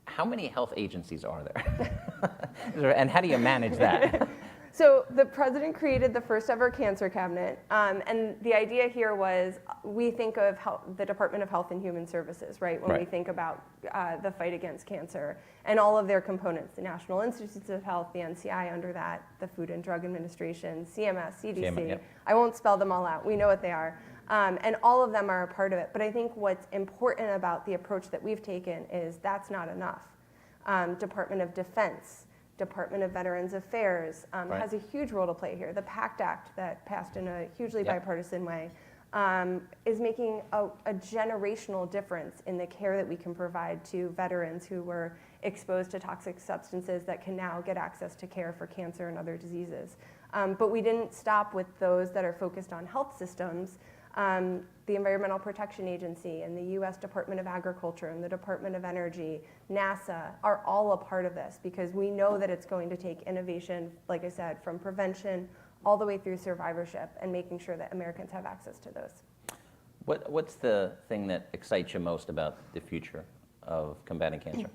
How many health agencies are there? And how do you manage that? So the president created the first ever cancer cabinet, and the idea here was we think of the Department of Health and Human Services, right? When we think about the fight against cancer and all of their components, the National Institutes of Health, the NCI under that, the Food and Drug Administration, CMS, CDC. I won't spell them all out. We know what they are. And all of them are a part of it. But I think what's important about the approach that we've taken is that's not enough. Department of Defense, Department of Veterans Affairs has a huge role to play here. The PACT Act that passed in a hugely bipartisan way is making a generational difference in the care that we can provide to veterans who were exposed to toxic substances that can now get access to care for cancer and other diseases. But we didn't stop with those that are focused on health systems. The Environmental Protection Agency and the U.S. Department of Agriculture and the Department of Energy, NASA are all a part of this because we know that it's going to take innovation, like I said, from prevention all the way through survivorship and making sure that Americans have access to those. What's the thing that excites you most about the future of combating cancer?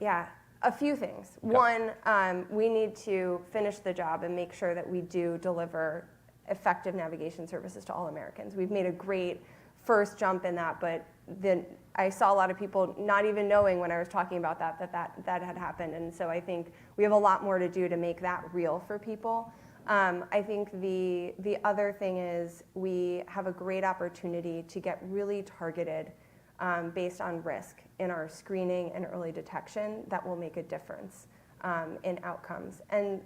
Yeah, a few things. Okay. One, we need to finish the job and make sure that we do deliver effective navigation services to all Americans. We've made a great first jump in that, but then I saw a lot of people not even knowing when I was talking about that had happened. And so I think we have a lot more to do to make that real for people. I think the other thing is we have a great opportunity to get really targeted based on risk in our screening and early detection that will make a difference in outcomes. And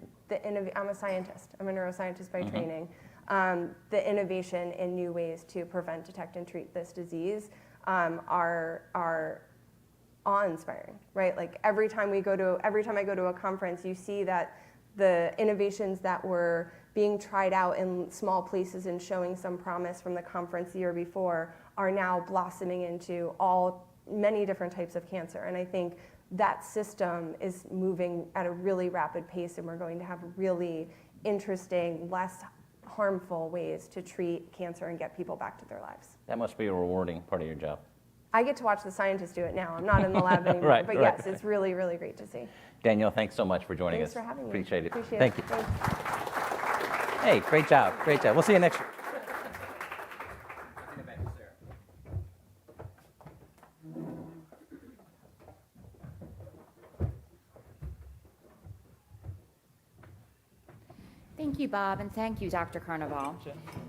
I'm a scientist. I'm a neuroscientist by training. The innovation in new ways to prevent, detect, and treat this disease are awe-inspiring, right? Like every time I go to a conference, you see that the innovations that were being tried out in small places and showing some promise from the conference the year before are now blossoming into many different types of cancer. And I think that system is moving at a really rapid pace, and we're going to have really interesting, less harmful ways to treat cancer and get people back to their lives. That must be a rewarding part of your job. I get to watch the scientists do it now. I'm not in the lab anymore. Right, but right. yes, it's really, really great to see. Danielle, thanks so much for joining Thanks us. for having me. Appreciate it. Appreciate Thank it. you. Thanks. Hey, great job. Great job. We'll see you next year. Thank you, Bob, and thank you, Dr. Carnival.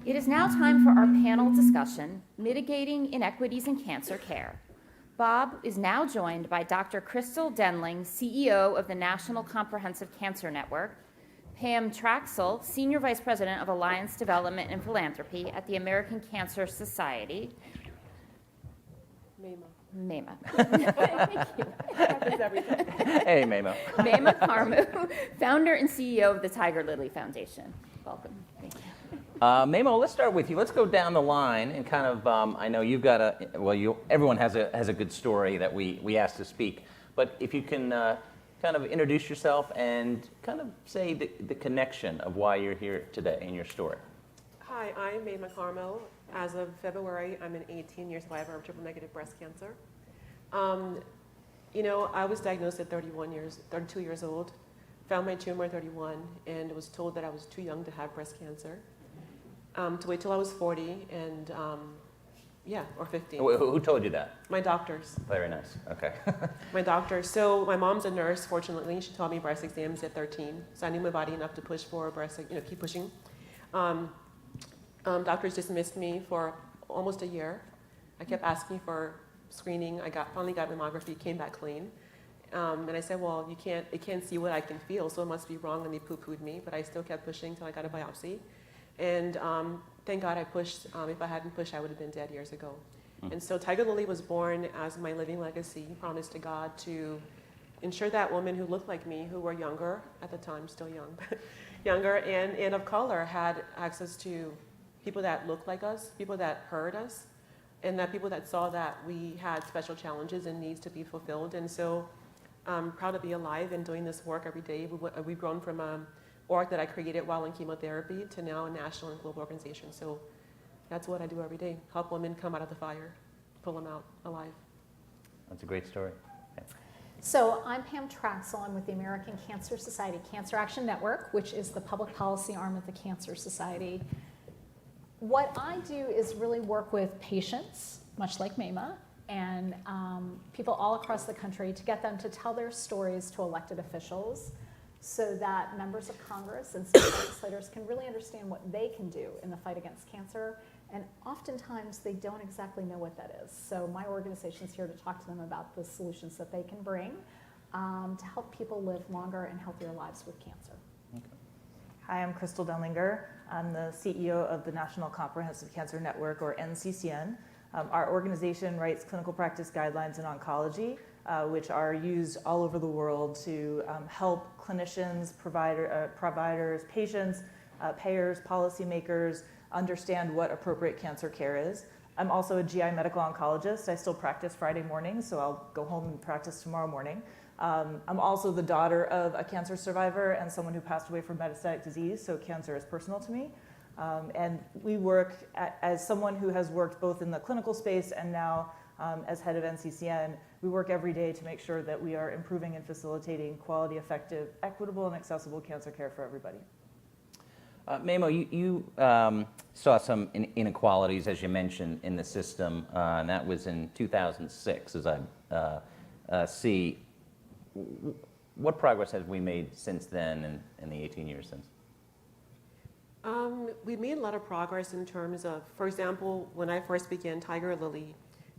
It is now time for our panel discussion, Mitigating Inequities in Cancer Care. Bob is now joined by Dr. Crystal Denling, CEO of the National Comprehensive Cancer Network, Pam Traxel, Senior Vice President of Alliance Development and Philanthropy at the American Cancer Society. Mema. Happens every time. Hey, Mamo. Mema Karmu, founder and CEO of the Tiger Lily Foundation. Welcome. Thank you. Mamo, let's start with you. Let's go down the line and kind of, I know you've got everyone has a good story that we asked to speak, but if you can kind of introduce yourself and kind of say the connection of why you're here today in your story. Hi, I'm Mema Carmo. As of February, I'm an 18-year survivor of triple-negative breast cancer. I was diagnosed at 32 years old, found my tumor at 31, and was told that I was too young to have breast cancer. To wait till I was 40 and, or 50. Who told you that? My doctors. Very nice. Okay. My doctor. So my mom's a nurse, fortunately. She taught me breast exams at 13. So I knew my body enough to push for breast, keep pushing. Doctors dismissed me for almost a year. I kept asking for screening. I finally got mammography, came back clean. And I said, well, it can't see what I can feel, so it must be wrong, and they poo-pooed me. But I still kept pushing until I got a biopsy. And thank God I pushed. If I hadn't pushed, I would have been dead years ago. And so Tiger Lily was born as my living legacy, promised to God to ensure that women who looked like me, who were younger at the time, still young, but younger and of color, had access to people that looked like us, people that heard us, and that people that saw that we had special challenges and needs to be fulfilled. And so I'm proud to be alive and doing this work every day. We've grown from an org that I created while in chemotherapy to now a national and global organization. So that's what I do every day, help women come out of the fire, pull them out alive. That's a great story. Okay. So I'm Pam Traxel. I'm with the American Cancer Society Cancer Action Network, which is the public policy arm of the Cancer Society. What I do is really work with patients, much like Mema, and people all across the country to get them to tell their stories to elected officials so that members of Congress and state legislators can really understand what they can do in the fight against cancer. And oftentimes they don't exactly know what that is. So my organization is here to talk to them about the solutions that they can bring to help people live longer and healthier lives with cancer. Hi, I'm Crystal Denlinger. I'm the CEO of the National Comprehensive Cancer Network, or NCCN. Our organization writes clinical practice guidelines in oncology, which are used all over the world to help clinicians, providers, patients, payers, policymakers understand what appropriate cancer care is. I'm also a GI medical oncologist. I still practice Friday mornings, so I'll go home and practice tomorrow morning. I'm also the daughter of a cancer survivor and someone who passed away from metastatic disease, so cancer is personal to me. And we work as someone who has worked both in the clinical space and now as head of NCCN, we work every day to make sure that we are improving and facilitating quality, effective, equitable, and accessible cancer care for everybody. Mamo, you saw some inequalities, as you mentioned, in the system, and that was in 2006, as I see. What progress have we made since then and in the 18 years since? We made a lot of progress in terms of, for example, when I first began Tiger Lily,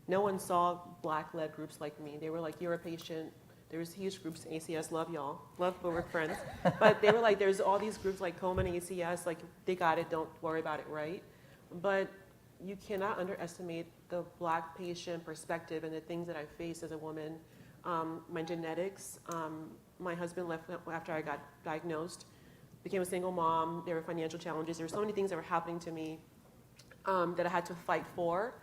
no one saw Black-led groups like me. They were like, you're a patient. There was huge groups in ACS, love y'all, love but we're friends. But they were like, there's all these groups like Komen, ACS, like they got it, don't worry about it, right? But you cannot underestimate the Black patient perspective and the things that I faced as a woman. My genetics, my husband left after I got diagnosed, became a single mom, there were financial challenges, there were so many things that were happening to me that I had to fight for.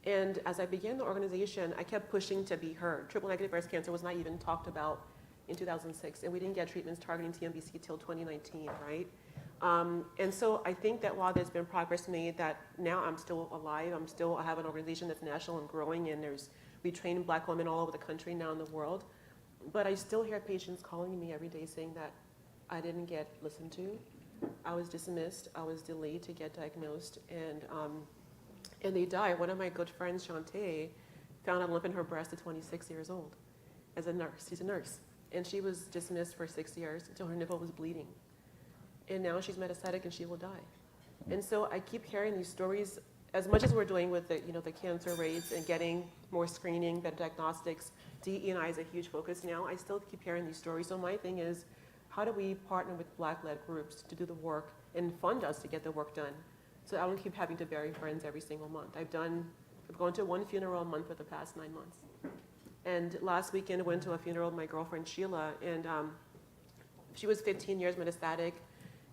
And as I began the organization, I kept pushing to be heard. Triple-negative breast cancer was not even talked about in 2006, and we didn't get treatments targeting TNBC till 2019, right? And so I think that while there's been progress made, that now I'm still alive, I have an organization that's national and growing, and there's We train Black women all over the country now in the world. But I still hear patients calling me every day saying that I didn't get listened to. I was dismissed. I was delayed to get diagnosed, and they died. One of my good friends, Shantae, found a lump in her breast at 26 years old as a nurse. She's a nurse. And she was dismissed for 6 years until her nipple was bleeding. And now she's metastatic and she will die. And so I keep hearing these stories, as much as we're doing with the, the cancer rates and getting more screening, better diagnostics, DE&I is a huge focus now. I still keep hearing these stories. So my thing is, how do we partner with Black-led groups to do the work and fund us to get the work done? So I don't keep having to bury friends every single month. I've gone to one funeral a month for the past 9 months. And last weekend I went to a funeral of my girlfriend Sheila, and she was 15 years metastatic,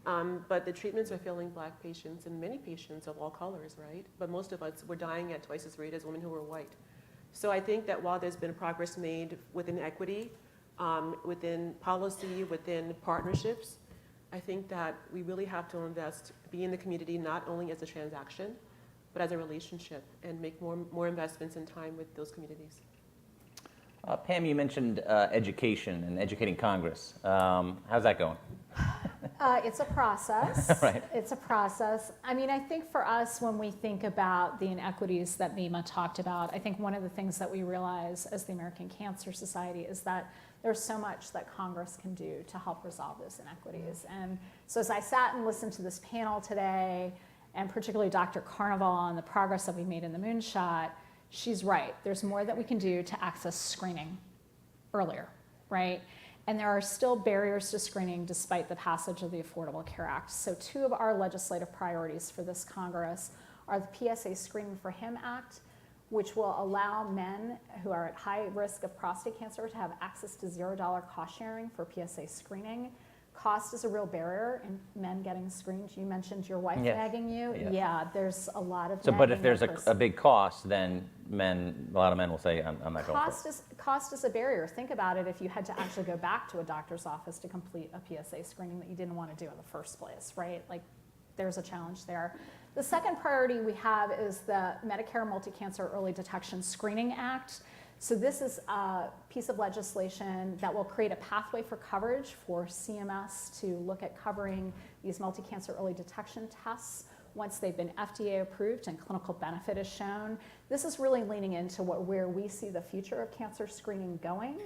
but the treatments are failing Black patients and many patients of all colors, right? But most of us were dying at twice as rate as women who were white. So I think that while there's been progress made within equity, within policy, within partnerships, I think that we really have to be in the community not only as a transaction, but as a relationship, and make more investments in time with those communities. Pam, you mentioned education and educating Congress. How's that going? It's a process. Right. It's a process. I mean, I think for us, when we think about the inequities that Mima talked about, I think one of the things that we realize as the American Cancer Society is that there's so much that Congress can do to help resolve those inequities. And so as I sat and listened to this panel today, and particularly Dr. Carnival and the progress that we made in the moonshot, she's right. There's more that we can do to access screening earlier, right? And there are still barriers to screening despite the passage of the Affordable Care Act. So 2 of our legislative priorities for this Congress are the PSA Screening for Him Act, which will allow men who are at high risk of prostate cancer to have access to $0 cost sharing for PSA screening. Cost is a real barrier in men getting screened. You mentioned your wife nagging you. Yeah, there's a lot of So, but if there's nagging a big cost, then a lot of men will say, I'm not going for it. Cost is a barrier. Think about it if you had to actually go back to a doctor's office to complete a PSA screening that you didn't want to do in the first place, right? Like, there's a challenge there. The second priority we have is the Medicare Multi-Cancer Early Detection Screening Act. So this is a piece of legislation that will create a pathway for coverage for CMS to look at covering these multi-cancer early detection tests once they've been FDA approved and clinical benefit is shown. This is really leaning into where we see the future of cancer screening going,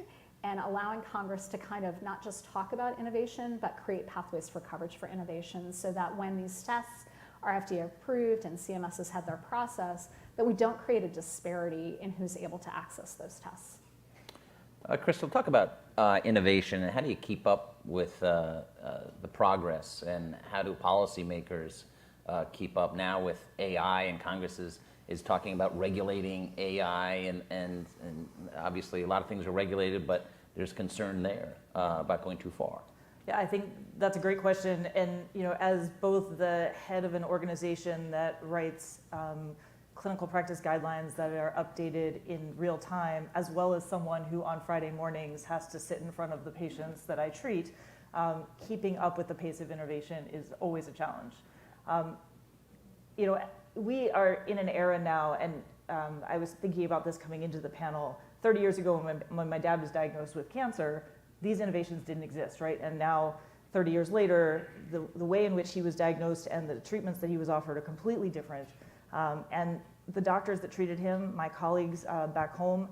and allowing Congress to kind of not just talk about innovation, but create pathways for coverage for innovation, so that when these tests are FDA approved and CMS has had their process, that we don't create a disparity in who's able to access those tests. Crystal, talk about innovation, and how do you keep up with the progress, and how do policymakers keep up now with AI, and Congress is talking about regulating AI, and obviously a lot of things are regulated, but there's concern there about going too far. Yeah, I think that's a great question. And as both the head of an organization that writes clinical practice guidelines that are updated in real time, as well as someone who on Friday mornings has to sit in front of the patients that I treat, keeping up with the pace of innovation is always a challenge. We are in an era now, and I was thinking about this coming into the panel. 30 years ago, when my dad was diagnosed with cancer, these innovations didn't exist, right? And now, 30 years later, the way in which he was diagnosed and the treatments that he was offered are completely different. And the doctors that treated him, my colleagues back home,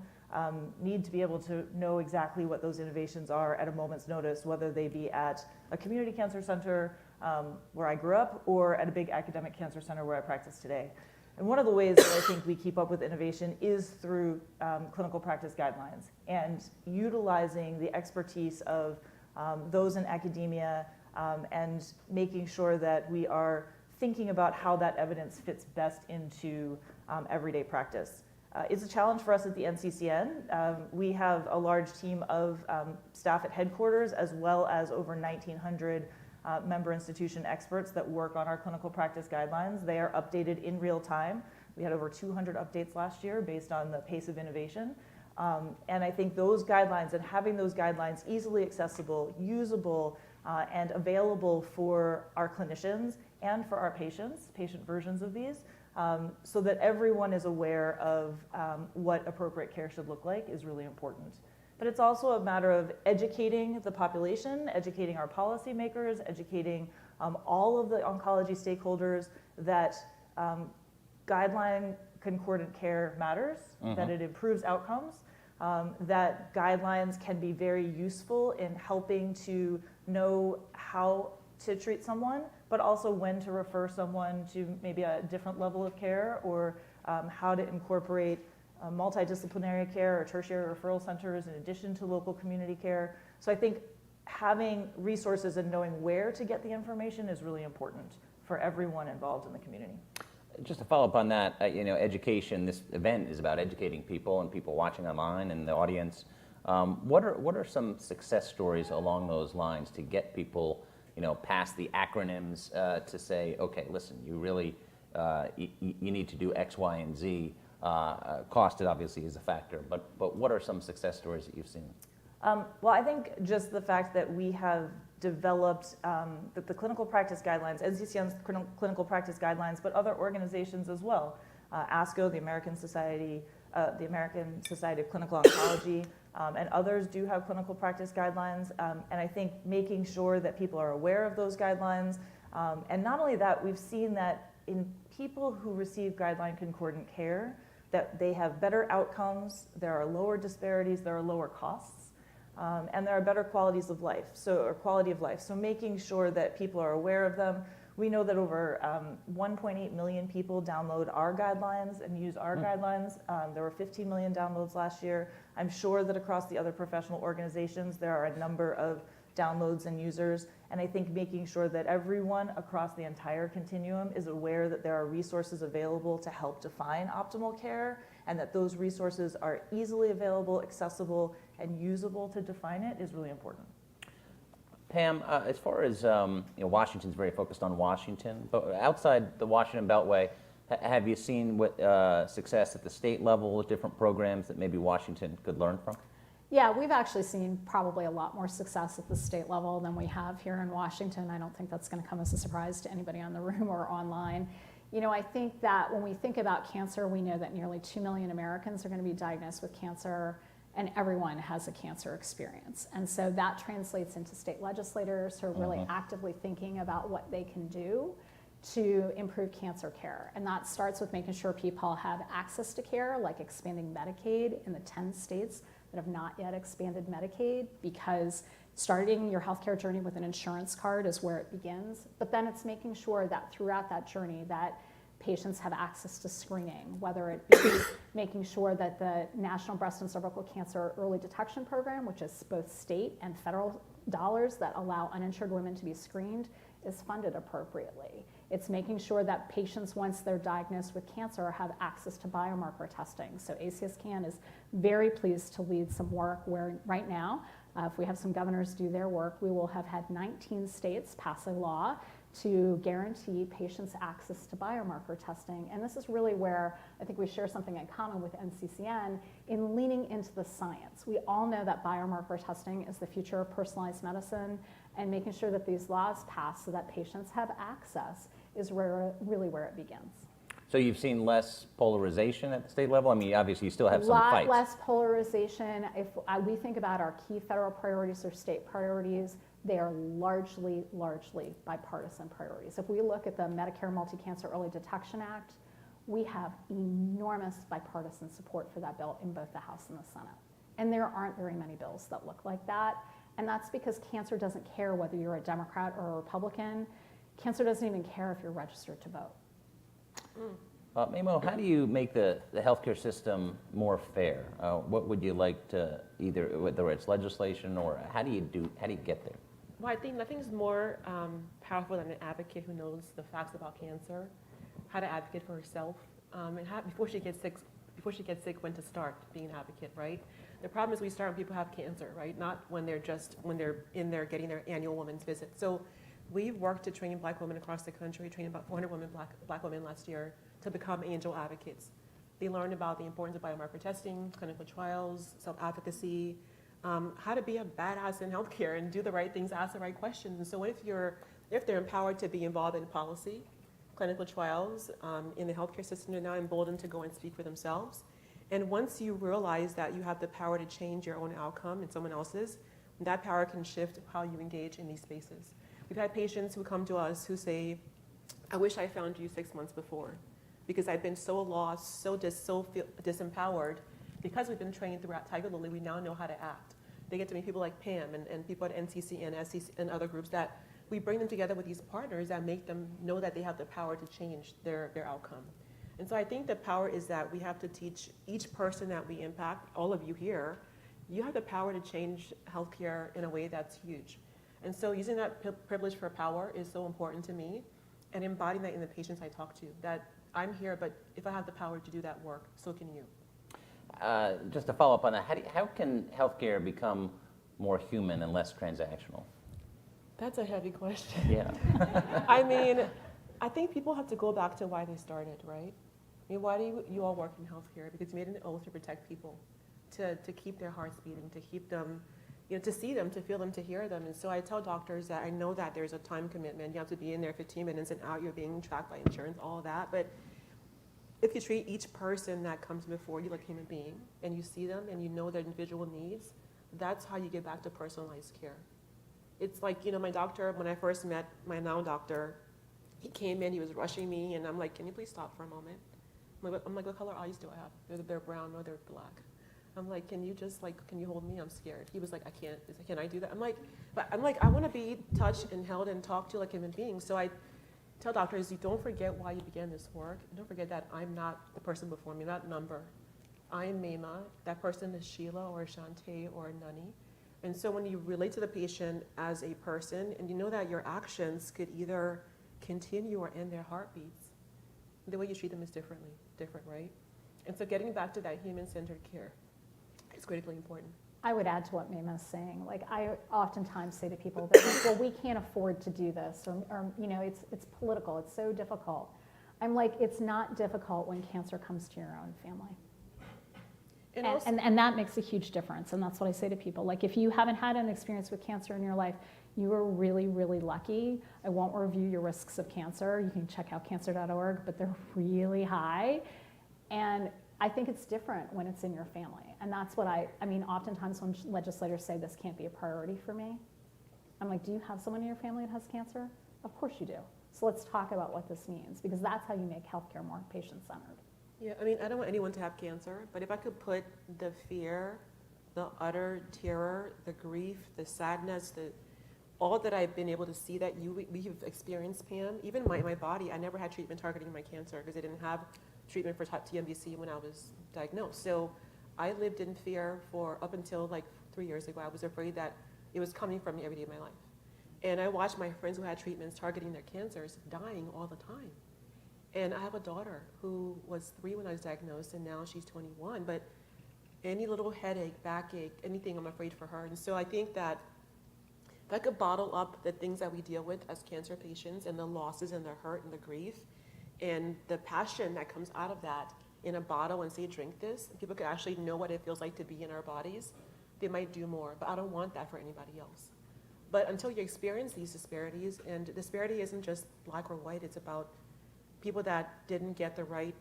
need to be able to know exactly what those innovations are at a moment's notice, whether they be at a community cancer center where I grew up, or at a big academic cancer center where I practice today. And one of the ways that I think we keep up with innovation is through clinical practice guidelines, and utilizing the expertise of those in academia, and making sure that we are thinking about how that evidence fits best into everyday practice. It's a challenge for us at the NCCN. We have a large team of staff at headquarters, as well as over 1,900 member institution experts that work on our clinical practice guidelines. They are updated in real time. We had over 200 updates last year based on the pace of innovation. And I think those guidelines, and having those guidelines easily accessible, usable, and available for our clinicians and for our patients, patient versions of these, so that everyone is aware of what appropriate care should look like is really important. But it's also a matter of educating the population, educating our policymakers, educating all of the oncology stakeholders that guideline concordant care matters, that it improves outcomes, that guidelines can be very useful in helping to know how to treat someone, but also when to refer someone to maybe a different level of care, or how to incorporate multidisciplinary care or tertiary referral centers in addition to local community care. So I think having resources and knowing where to get the information is really important for everyone involved in the community. Just to follow up on that, education, this event is about educating people and people watching online and the audience. What are some success stories along those lines to get people, past the acronyms to say, okay, listen, you really, you need to do X, Y, and Z. Cost, it obviously is a factor, but what are some success stories that you've seen? Well, I think just the fact that we have developed the clinical practice guidelines, NCCN's clinical practice guidelines, but other organizations as well. ASCO, the American Society of Clinical Oncology, and others do have clinical practice guidelines. And I think making sure that people are aware of those guidelines. And not only that, we've seen that in people who receive guideline concordant care, that they have better outcomes, there are lower disparities, there are lower costs, and there are better quality of life. So making sure that people are aware of them. We know that over 1.8 million people download our guidelines and use our guidelines. There were 15 million downloads last year. I'm sure that across the other professional organizations, there are a number of downloads and users. And I think making sure that everyone across the entire continuum is aware that there are resources available to help define optimal care, and that those resources are easily available, accessible, and usable to define it is really important. Pam, as far as Washington's very focused on Washington, but outside the Washington Beltway, have you seen what success at the state level with different programs that maybe Washington could learn from? Yeah, we've actually seen probably a lot more success at the state level than we have here in Washington. I don't think that's going to come as a surprise to anybody on the room or online. I think that when we think about cancer, we know that nearly 2 million Americans are going to be diagnosed with cancer, and everyone has a cancer experience. And so that translates into state legislators who are really actively thinking about what they can do to improve cancer care. And that starts with making sure people have access to care, like expanding Medicaid in the 10 states that have not yet expanded Medicaid, because starting your healthcare journey with an insurance card is where it begins. But then it's making sure that throughout that journey that patients have access to screening, whether it be making sure that the National Breast and Cervical Cancer Early Detection Program, which is both state and federal dollars that allow uninsured women to be screened, is funded appropriately. It's making sure that patients, once they're diagnosed with cancer, have access to biomarker testing. So ACSCAN is very pleased to lead some work where right now, if we have some governors do their work, we will have had 19 states pass a law to guarantee patients access to biomarker testing. And this is really where I think we share something in common with NCCN in leaning into the science. We all know that biomarker testing is the future of personalized medicine, and making sure that these laws pass so that patients have access is really where it begins. So you've seen less polarization at the state level? I mean, obviously you still have some fights. A lot less polarization. If we think about our key federal priorities or state priorities, they are largely bipartisan priorities. If we look at the Medicare Multi-Cancer Early Detection Act, we have enormous bipartisan support for that bill in both the House and the Senate. And there aren't very many bills that look like that. And that's because cancer doesn't care whether you're a Democrat or a Republican. Cancer doesn't even care if you're registered to vote. Memo, how do you make the healthcare system more fair? What would you like to either, whether it's legislation or how do you get there? Well, I think nothing's more powerful than an advocate who knows the facts about cancer, how to advocate for herself, and how, before she gets sick, when to start being an advocate, right? The problem is we start when people have cancer, right? Not when they're in there getting their annual women's visit. So we've worked to train Black women across the country, trained about 400 women, Black women last year to become angel advocates. They learned about the importance of biomarker testing, clinical trials, self-advocacy, how to be a badass in healthcare and do the right things, ask the right questions. And so what if you're if they're empowered to be involved in policy, clinical trials in the healthcare system, they're now emboldened to go and speak for themselves. And once you realize that you have the power to change your own outcome and someone else's, that power can shift how you engage in these spaces. We've had patients who come to us who say, I wish I found you 6 months before, because I've been so lost, so disempowered. Because we've been trained throughout Tiger Lily, we now know how to act. They get to meet people like Pam and people at NCC and SCC and other groups that we bring them together with these partners that make them know that they have the power to change their outcome. And so I think the power is that we have to teach each person that we impact, all of you here, you have the power to change healthcare in a way that's huge. And so using that privilege for power is so important to me, and embodying that in the patients I talk to, that I'm here, but if I have the power to do that work, so can you. Just to follow up on that, how can healthcare become more human and less transactional? That's a heavy question. Yeah. I mean, I think people have to go back to why they started, right? I mean, why do you all work in healthcare? Because you made an oath to protect people, to keep their hearts beating, to keep them, to see them, to feel them, to hear them. And so I tell doctors that I know that there's a time commitment. You have to be in there 15 minutes and out. You're being tracked by insurance, all of that. But if you treat each person that comes before you like a human being, and you see them and you know their individual needs, that's how you get back to personalized care. It's like, my doctor, when I first met my now doctor, he came in, he was rushing me, and I'm like, can you please stop for a moment? I'm like, what color eyes do I have? They're brown, no, they're black. I'm like, can you hold me? I'm scared. He was like, I can't. He's like, can I do that? I'm like, I want to be touched and held and talked to like a human being. So I tell doctors, you don't forget why you began this work. Don't forget that I'm not the person before me, not number. I'm Mema. That person is Sheila or Shantae or Nani. And so when you relate to the patient as a person, and you know that your actions could either continue or end their heartbeats, the way you treat them is different, right? And so getting back to that human-centered care is critically important. I would add to what Mema's saying. Like, I oftentimes say to people that, like, well, we can't afford to do this, or it's political, it's so difficult. I'm like, it's not difficult when cancer comes to your own family. And that makes a huge difference, and that's what I say to people. Like, if you haven't had an experience with cancer in your life, you are really, really lucky. I won't review your risks of cancer. You can check out cancer.org, but they're really high. And I think it's different when it's in your family. And that's what I mean, oftentimes when legislators say this can't be a priority for me, I'm like, do you have someone in your family that has cancer? Of course you do. So let's talk about what this means, because that's how you make healthcare more patient-centered. Yeah, I mean, I don't want anyone to have cancer, but if I could put the fear, the utter terror, the grief, the sadness, all that I've been able to see that we've experienced, Pam, even my body, I never had treatment targeting my cancer because I didn't have treatment for TNBC when I was diagnosed. So I lived in fear for up until like 3 years ago. I was afraid that it was coming from me every day of my life. And I watched my friends who had treatments targeting their cancers dying all the time. And I have a daughter who was 3 when I was diagnosed, and now she's 21. But any little headache, backache, anything, I'm afraid for her. And so I think that if I could bottle up the things that we deal with as cancer patients and the losses and the hurt and the grief and the passion that comes out of that in a bottle and say, drink this, and people could actually know what it feels like to be in our bodies, they might do more. But I don't want that for anybody else. But until you experience these disparities, and disparity isn't just black or white, it's about people that didn't get the right,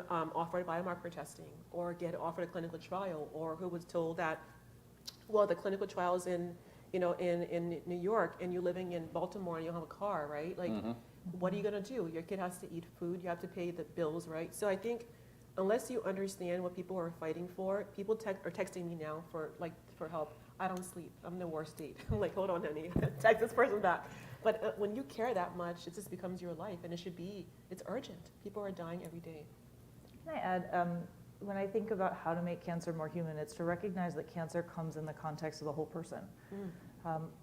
offered biomarker testing or get offered a clinical trial, or who was told that, well, the clinical trial's in New York and you're living in Baltimore and you don't have a car, right? Like, what are you going to do? Your kid has to eat food. You have to pay the bills, right? So I think unless you understand what people are fighting for, people are texting me now for help. I don't sleep. I'm in the worst state. I'm like, hold on, honey. Text this person back. But when you care that much, it just becomes your life, and it's urgent. People are dying every day. Can I add, when I think about how to make cancer more human, it's to recognize that cancer comes in the context of the whole person.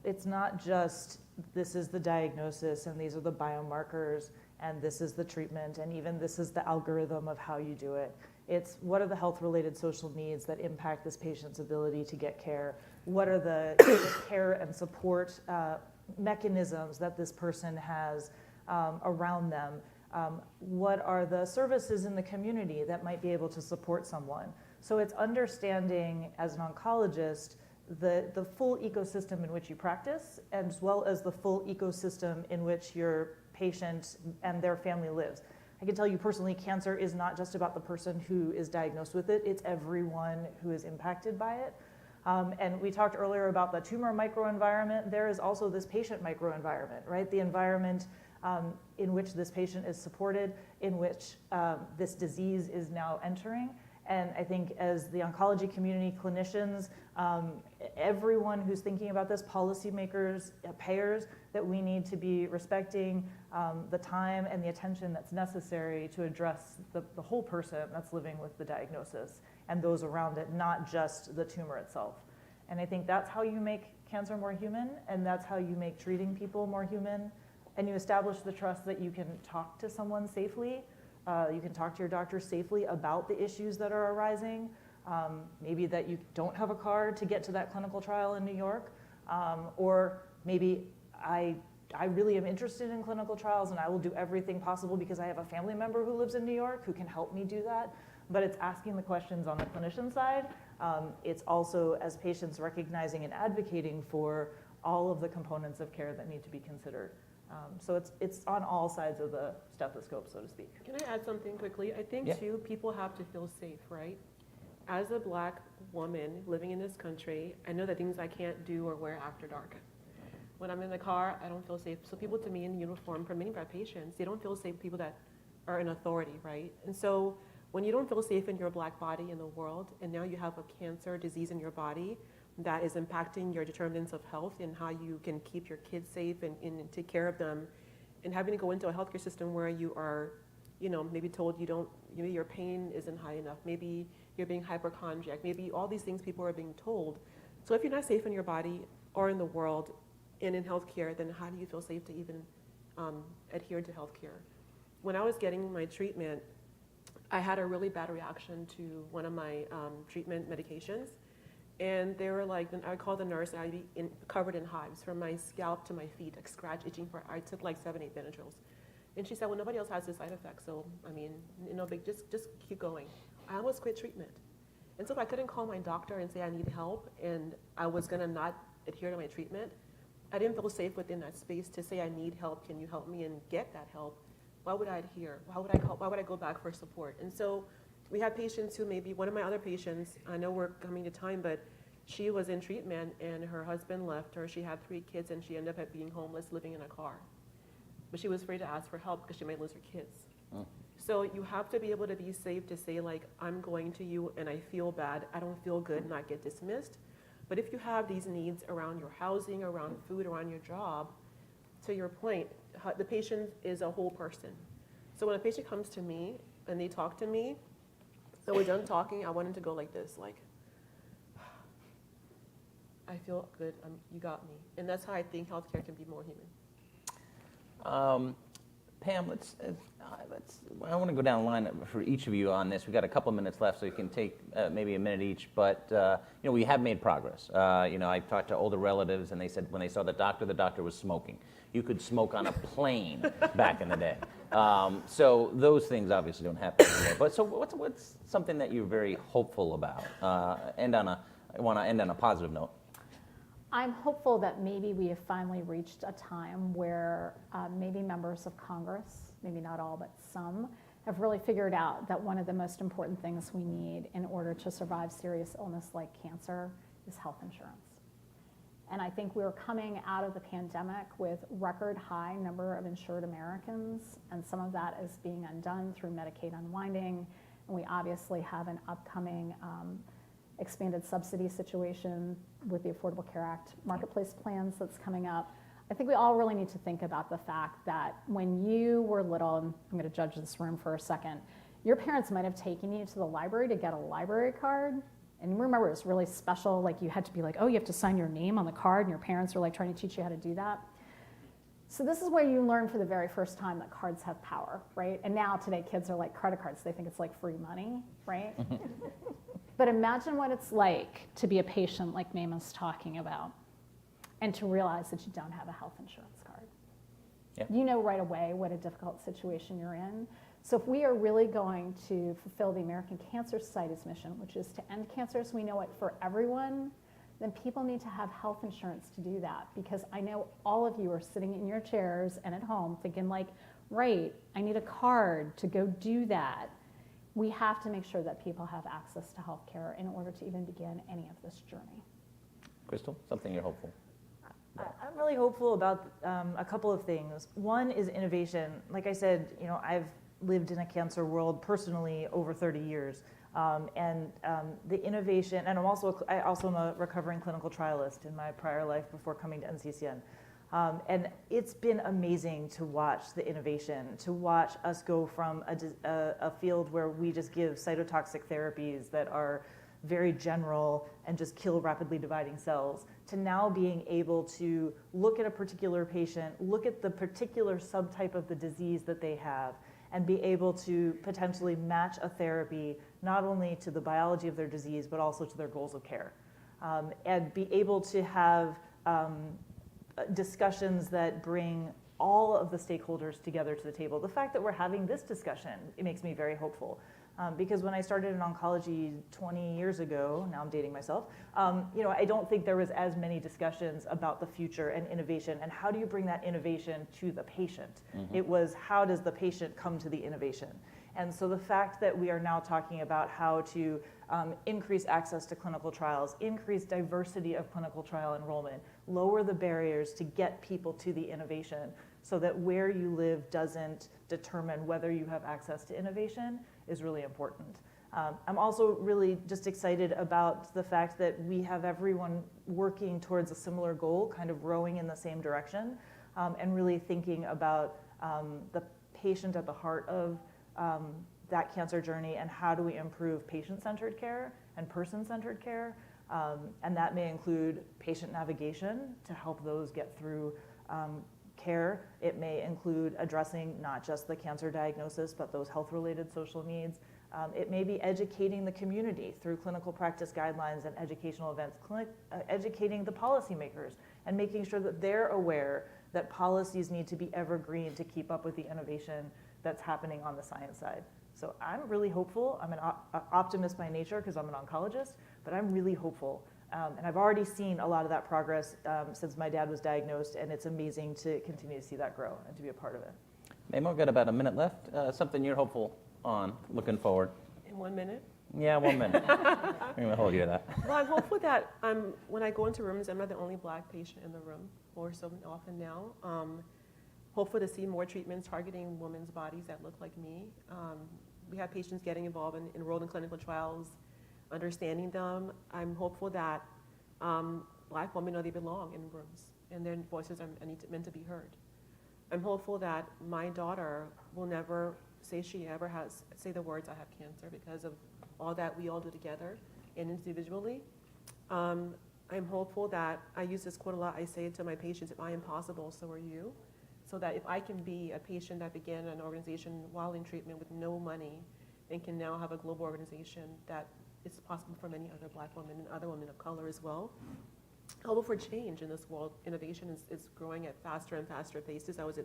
It's not just, this is the diagnosis, and these are the biomarkers, and this is the treatment, and even this is the algorithm of how you do it. It's what are the health-related social needs that impact this patient's ability to get care? What are the care and support mechanisms that this person has around them? What are the services in the community that might be able to support someone? So it's understanding as an oncologist the full ecosystem in which you practice, as well as the full ecosystem in which your patient and their family lives. I can tell you personally, cancer is not just about the person who is diagnosed with it, it's everyone who is impacted by it. And we talked earlier about the tumor microenvironment. There is also this patient microenvironment, right? The environment in which this patient is supported, in which this disease is now entering. And I think as the oncology community, clinicians, everyone who's thinking about this, policymakers, payers, that we need to be respecting the time and the attention that's necessary to address the whole person that's living with the diagnosis and those around it, not just the tumor itself. And I think that's how you make cancer more human, and that's how you make treating people more human, and you establish the trust that you can talk to someone safely. You can talk to your doctor safely about the issues that are arising. Maybe that you don't have a card to get to that clinical trial in New York, or maybe I really am interested in clinical trials and I will do everything possible because I have a family member who lives in New York who can help me do that. But it's asking the questions on the clinician side. It's also, as patients, recognizing and advocating for all of the components of care that need to be considered. So it's on all sides of the stethoscope, so to speak. Can I add something quickly? I think, too, people have to feel safe, right? As a Black woman living in this country, I know the things I can't do or wear after dark. When I'm in the car, I don't feel safe. So people, to me, in uniform, for many of our patients, they don't feel safe with people that are in authority, right? And so when you don't feel safe in your Black body in the world, and now you have a cancer disease in your body that is impacting your determinants of health and how you can keep your kids safe and take care of them, and having to go into a healthcare system where you are, maybe told maybe your pain isn't high enough, maybe you're being hypochondriac, maybe all these things people are being told. So if you're not safe in your body or in the world and in healthcare, then how do you feel safe to even adhere to healthcare? When I was getting my treatment, I had a really bad reaction to one of my treatment medications. And they were like, I called the nurse, and I'd be covered in hives from my scalp to my feet, like scratch itching I took like 7-8 Benadryls. And she said, well, nobody else has this side effect, so I mean, no big, just keep going. I almost quit treatment. And so if I couldn't call my doctor and say I need help, and I was gonna not adhere to my treatment, I didn't feel safe within that space to say I need help, can you help me, and get that help. Why would I adhere? Why would I go back for support? And so we had patients who maybe, one of my other patients, I know we're coming to time, but she was in treatment and her husband left her. She had 3 kids and she ended up being homeless, living in a car. But she was afraid to ask for help because she might lose her kids. Oh. So you have to be able to be safe to say, like, I'm going to you and I feel bad, I don't feel good, not get dismissed. But if you have these needs around your housing, around food, around your job, to your point, the patient is a whole person. So when a patient comes to me and they talk to me, so we're done talking, I want them to go like this, like, I feel good, you got me. And that's how I think healthcare can be more human. Pam, I want to go down the line for each of you on this. We've got a couple of minutes left, so you can take maybe a minute each. But we have made progress. I talked to older relatives, and they said when they saw the doctor was smoking. You could smoke on a plane back in the day. So those things obviously don't happen anymore. But so what's something that you're very hopeful about? I want to end on a positive note. I'm hopeful that maybe we have finally reached a time where maybe members of Congress, maybe not all, but some, have really figured out that one of the most important things we need in order to survive serious illness like cancer is health insurance. And I think we're coming out of the pandemic with record high number of insured Americans, and some of that is being undone through Medicaid unwinding. And we obviously have an upcoming expanded subsidy situation with the Affordable Care Act marketplace plans that's coming up. I think we all really need to think about the fact that when you were little, and I'm going to judge this room for a second, your parents might have taken you to the library to get a library card. And remember, it was really special, like you had to be like, oh, you have to sign your name on the card, and your parents were like trying to teach you how to do that. So this is where you learn for the very first time that cards have power, right? And now today kids are like credit cards, they think it's like free money, right? But imagine what it's like to be a patient like Maima's talking about and to realize that you don't have a health insurance card. Yep. You know right away what a difficult situation you're in. So if we are really going to fulfill the American Cancer Society's mission, which is to end cancer as we know it for everyone, then people need to have health insurance to do that, because I know all of you are sitting in your chairs and at home thinking like, right, I need a card to go do that. We have to make sure that people have access to health care in order to even begin any of this journey. Crystal, something you're hopeful? I'm really hopeful about a couple of things. One is innovation. Like I said, I've lived in a cancer world personally over 30 years. The innovation, and I also am a recovering clinical trialist in my prior life before coming to NCCN. And it's been amazing to watch the innovation, to watch us go from a field where we just give cytotoxic therapies that are very general and just kill rapidly dividing cells, to now being able to look at a particular patient, look at the particular subtype of the disease that they have, and be able to potentially match a therapy not only to the biology of their disease, but also to their goals of care. And be able to have discussions that bring all of the stakeholders together to the table. The fact that we're having this discussion, it makes me very hopeful. Because when I started in oncology 20 years ago, now I'm dating myself, I don't think there was as many discussions about the future and innovation and how do you bring that innovation to the patient. Mm-hmm. It was how does the patient come to the innovation. And so the fact that we are now talking about how to increase access to clinical trials, increase diversity of clinical trial enrollment, lower the barriers to get people to the innovation so that where you live doesn't determine whether you have access to innovation is really important. I'm also really just excited about the fact that we have everyone working towards a similar goal, kind of rowing in the same direction, and really thinking about the patient at the heart of that cancer journey and how do we improve patient-centered care and person-centered care. And that may include patient navigation to help those get through care. It may include addressing not just the cancer diagnosis, but those health-related social needs. It may be educating the community through clinical practice guidelines and educational events, educating the policymakers and making sure that they're aware that policies need to be evergreen to keep up with the innovation that's happening on the science side. So I'm really hopeful. I'm an optimist by nature because I'm an oncologist, but I'm really hopeful. And I've already seen a lot of that progress since my dad was diagnosed, and it's amazing to continue to see that grow and to be a part of it. Memo, got about a minute left. Something you're hopeful on, looking forward. In 1 minute? Yeah, 1 minute. I'm going to hold you to that. Well, I'm hopeful that when I go into rooms, I'm not the only Black patient in the room, or so often now. Hopeful to see more treatments targeting women's bodies that look like me. We have patients getting involved and enrolled in clinical trials, understanding them. I'm hopeful that Black women know they belong in rooms and their voices are meant to be heard. I'm hopeful that my daughter will never say say the words, I have cancer, because of all that we all do together and individually. I'm hopeful that, I use this quote a lot, I say it to my patients, if I am possible, so are you. So that if I can be a patient that began an organization while in treatment with no money and can now have a global organization, that it's possible for many other Black women and other women of color as well. Hopeful for change in this world. Innovation is growing at faster and faster paces. I was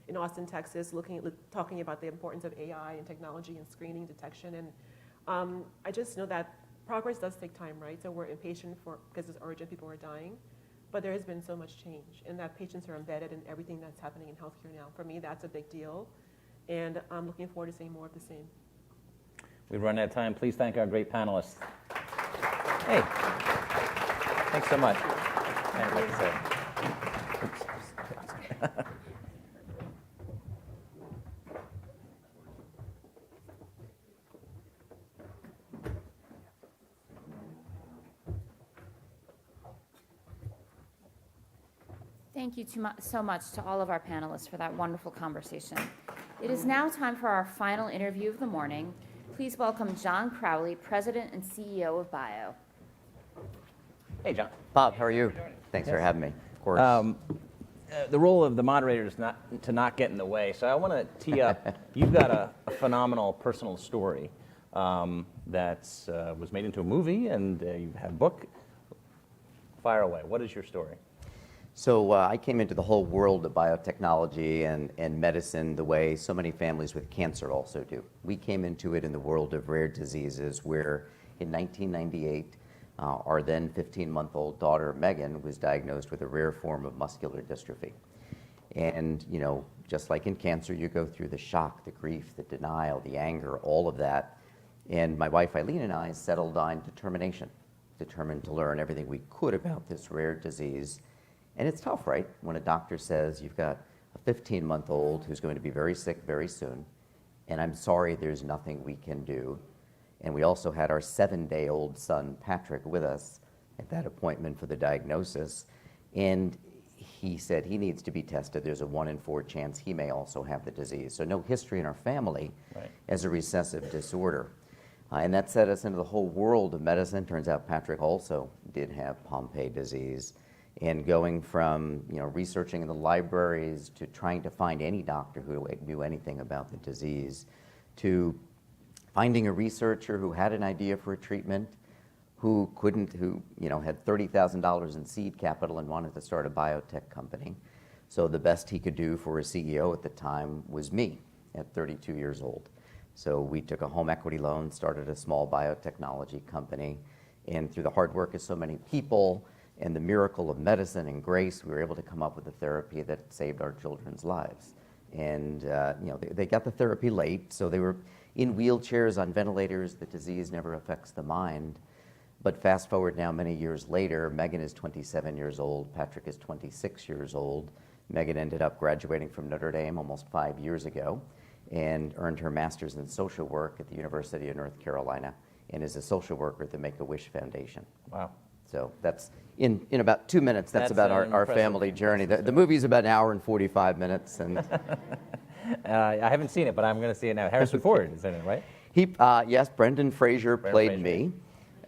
in Austin, Texas, talking about the importance of AI and technology and screening, detection, and I just know that progress does take time, right? So we're impatient because it's urgent, people are dying. But there has been so much change, and that patients are embedded in everything that's happening in healthcare now. For me, that's a big deal, and I'm looking forward to seeing more of the same. We've run out of time. Please thank our great panelists. Hey, thanks so much. I'd like to say. Thank you so much to all of our panelists for that wonderful conversation. It is now time for our final interview of the morning. Please welcome John Crowley, President and CEO of BIO. Hey, John. Bob, how are you? Thanks for having me, of course. The role of the moderator is not get in the way, so I want to tee up. You've got a phenomenal personal story that was made into a movie, and you have a book. Fire away. What is your story? So I came into the whole world of biotechnology and medicine the way so many families with cancer also do. We came into it in the world of rare diseases where in 1998, Our then 15-month-old daughter, Megan, was diagnosed with a rare form of muscular dystrophy. And, just like in cancer, you go through the shock, the grief, the denial, the anger, all of that. And my wife, Eileen, and I settled on determination, determined to learn everything we could about this rare disease. And it's tough, right? When a doctor says you've got a 15-month-old who's going to be very sick very soon, and I'm sorry, there's nothing we can do. And we also had our 7-day-old son, Patrick, with us at that appointment for the diagnosis. And he said he needs to be tested. There's a 1 in 4 chance he may also have the disease. So no history in our family as a recessive disorder. And that set us into the whole world of medicine. Turns out Patrick also did have Pompe disease. And going from researching in the libraries to trying to find any doctor who knew anything about the disease, to finding a researcher who had an idea for a treatment, who had $30,000 in seed capital and wanted to start a biotech company. So the best he could do for a CEO at the time was me at 32 years old. So we took a home equity loan, started a small biotechnology company, and through the hard work of so many people and the miracle of medicine and grace, we were able to come up with a therapy that saved our children's lives. And they got the therapy late, so they were in wheelchairs, on ventilators. The disease never affects the mind. But fast forward now many years later, Megan is 27 years old, Patrick is 26 years old. Megan ended up graduating from Notre Dame almost 5 years ago and earned her master's in social work at the University of North Carolina and is a social worker at the Make-A-Wish Foundation. Wow. So that's, in about 2 minutes, that's about our family journey. The movie's about 1 hour and 45 minutes. And I haven't seen it, but I'm going to see it now. Harrison Ford is in it, right? Yes, Brendan Fraser played me.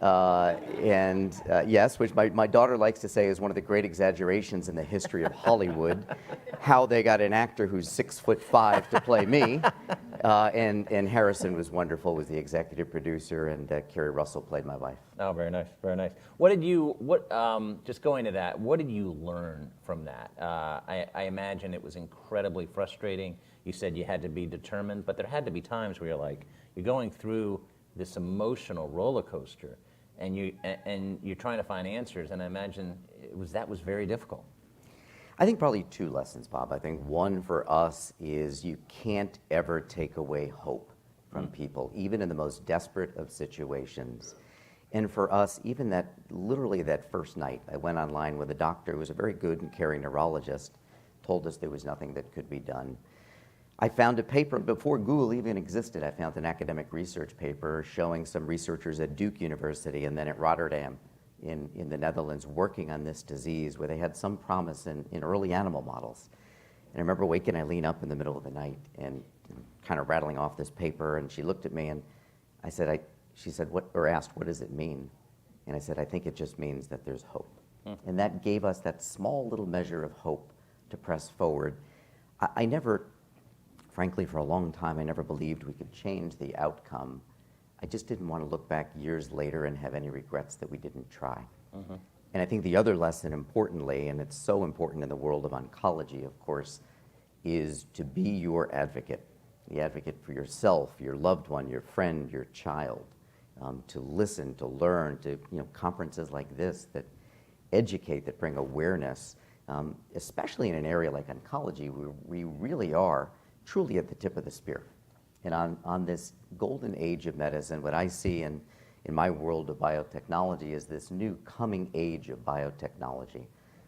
Yes, which my daughter likes to say is one of the great exaggerations in the history of Hollywood, how they got an actor who's 6'5" to play me. And Harrison was wonderful, was the executive producer, and Kerry Russell played my wife. Oh, very nice, very nice. Just going to that, what did you learn from that? I imagine it was incredibly frustrating. You said you had to be determined, but there had to be times where you're going through this emotional roller coaster, and you're trying to find answers, and I imagine that was very difficult. I think probably 2 lessons, Bob. I think one for us is you can't ever take away hope from people, even in the most desperate of situations. And for us, even literally that first night, I went online with a doctor who was a very good and caring neurologist, told us there was nothing that could be done. I found a paper, before Google even existed, I found an academic research paper showing some researchers at Duke University and then at Rotterdam in the Netherlands working on this disease where they had some promise in early animal models. And I remember waking Eileen up in the middle of the night and kind of rattling off this paper, and she looked at me and she said, asked, what does it mean? And I said, I think it just means that there's hope. And that gave us that small little measure of hope to press forward. I never, frankly, for a long time, I never believed we could change the outcome. I just didn't want to look back years later and have any regrets that we didn't try. And I think the other lesson, importantly, and it's so important in the world of oncology, of course, is to be your advocate, the advocate for yourself, your loved one, your friend, your child, to listen, to learn, to conferences like this that educate, that bring awareness, especially in an area like oncology, where we really are truly at the tip of the spear. And on this golden age of medicine, what I see in my world of biotechnology is this new coming age of biotechnology.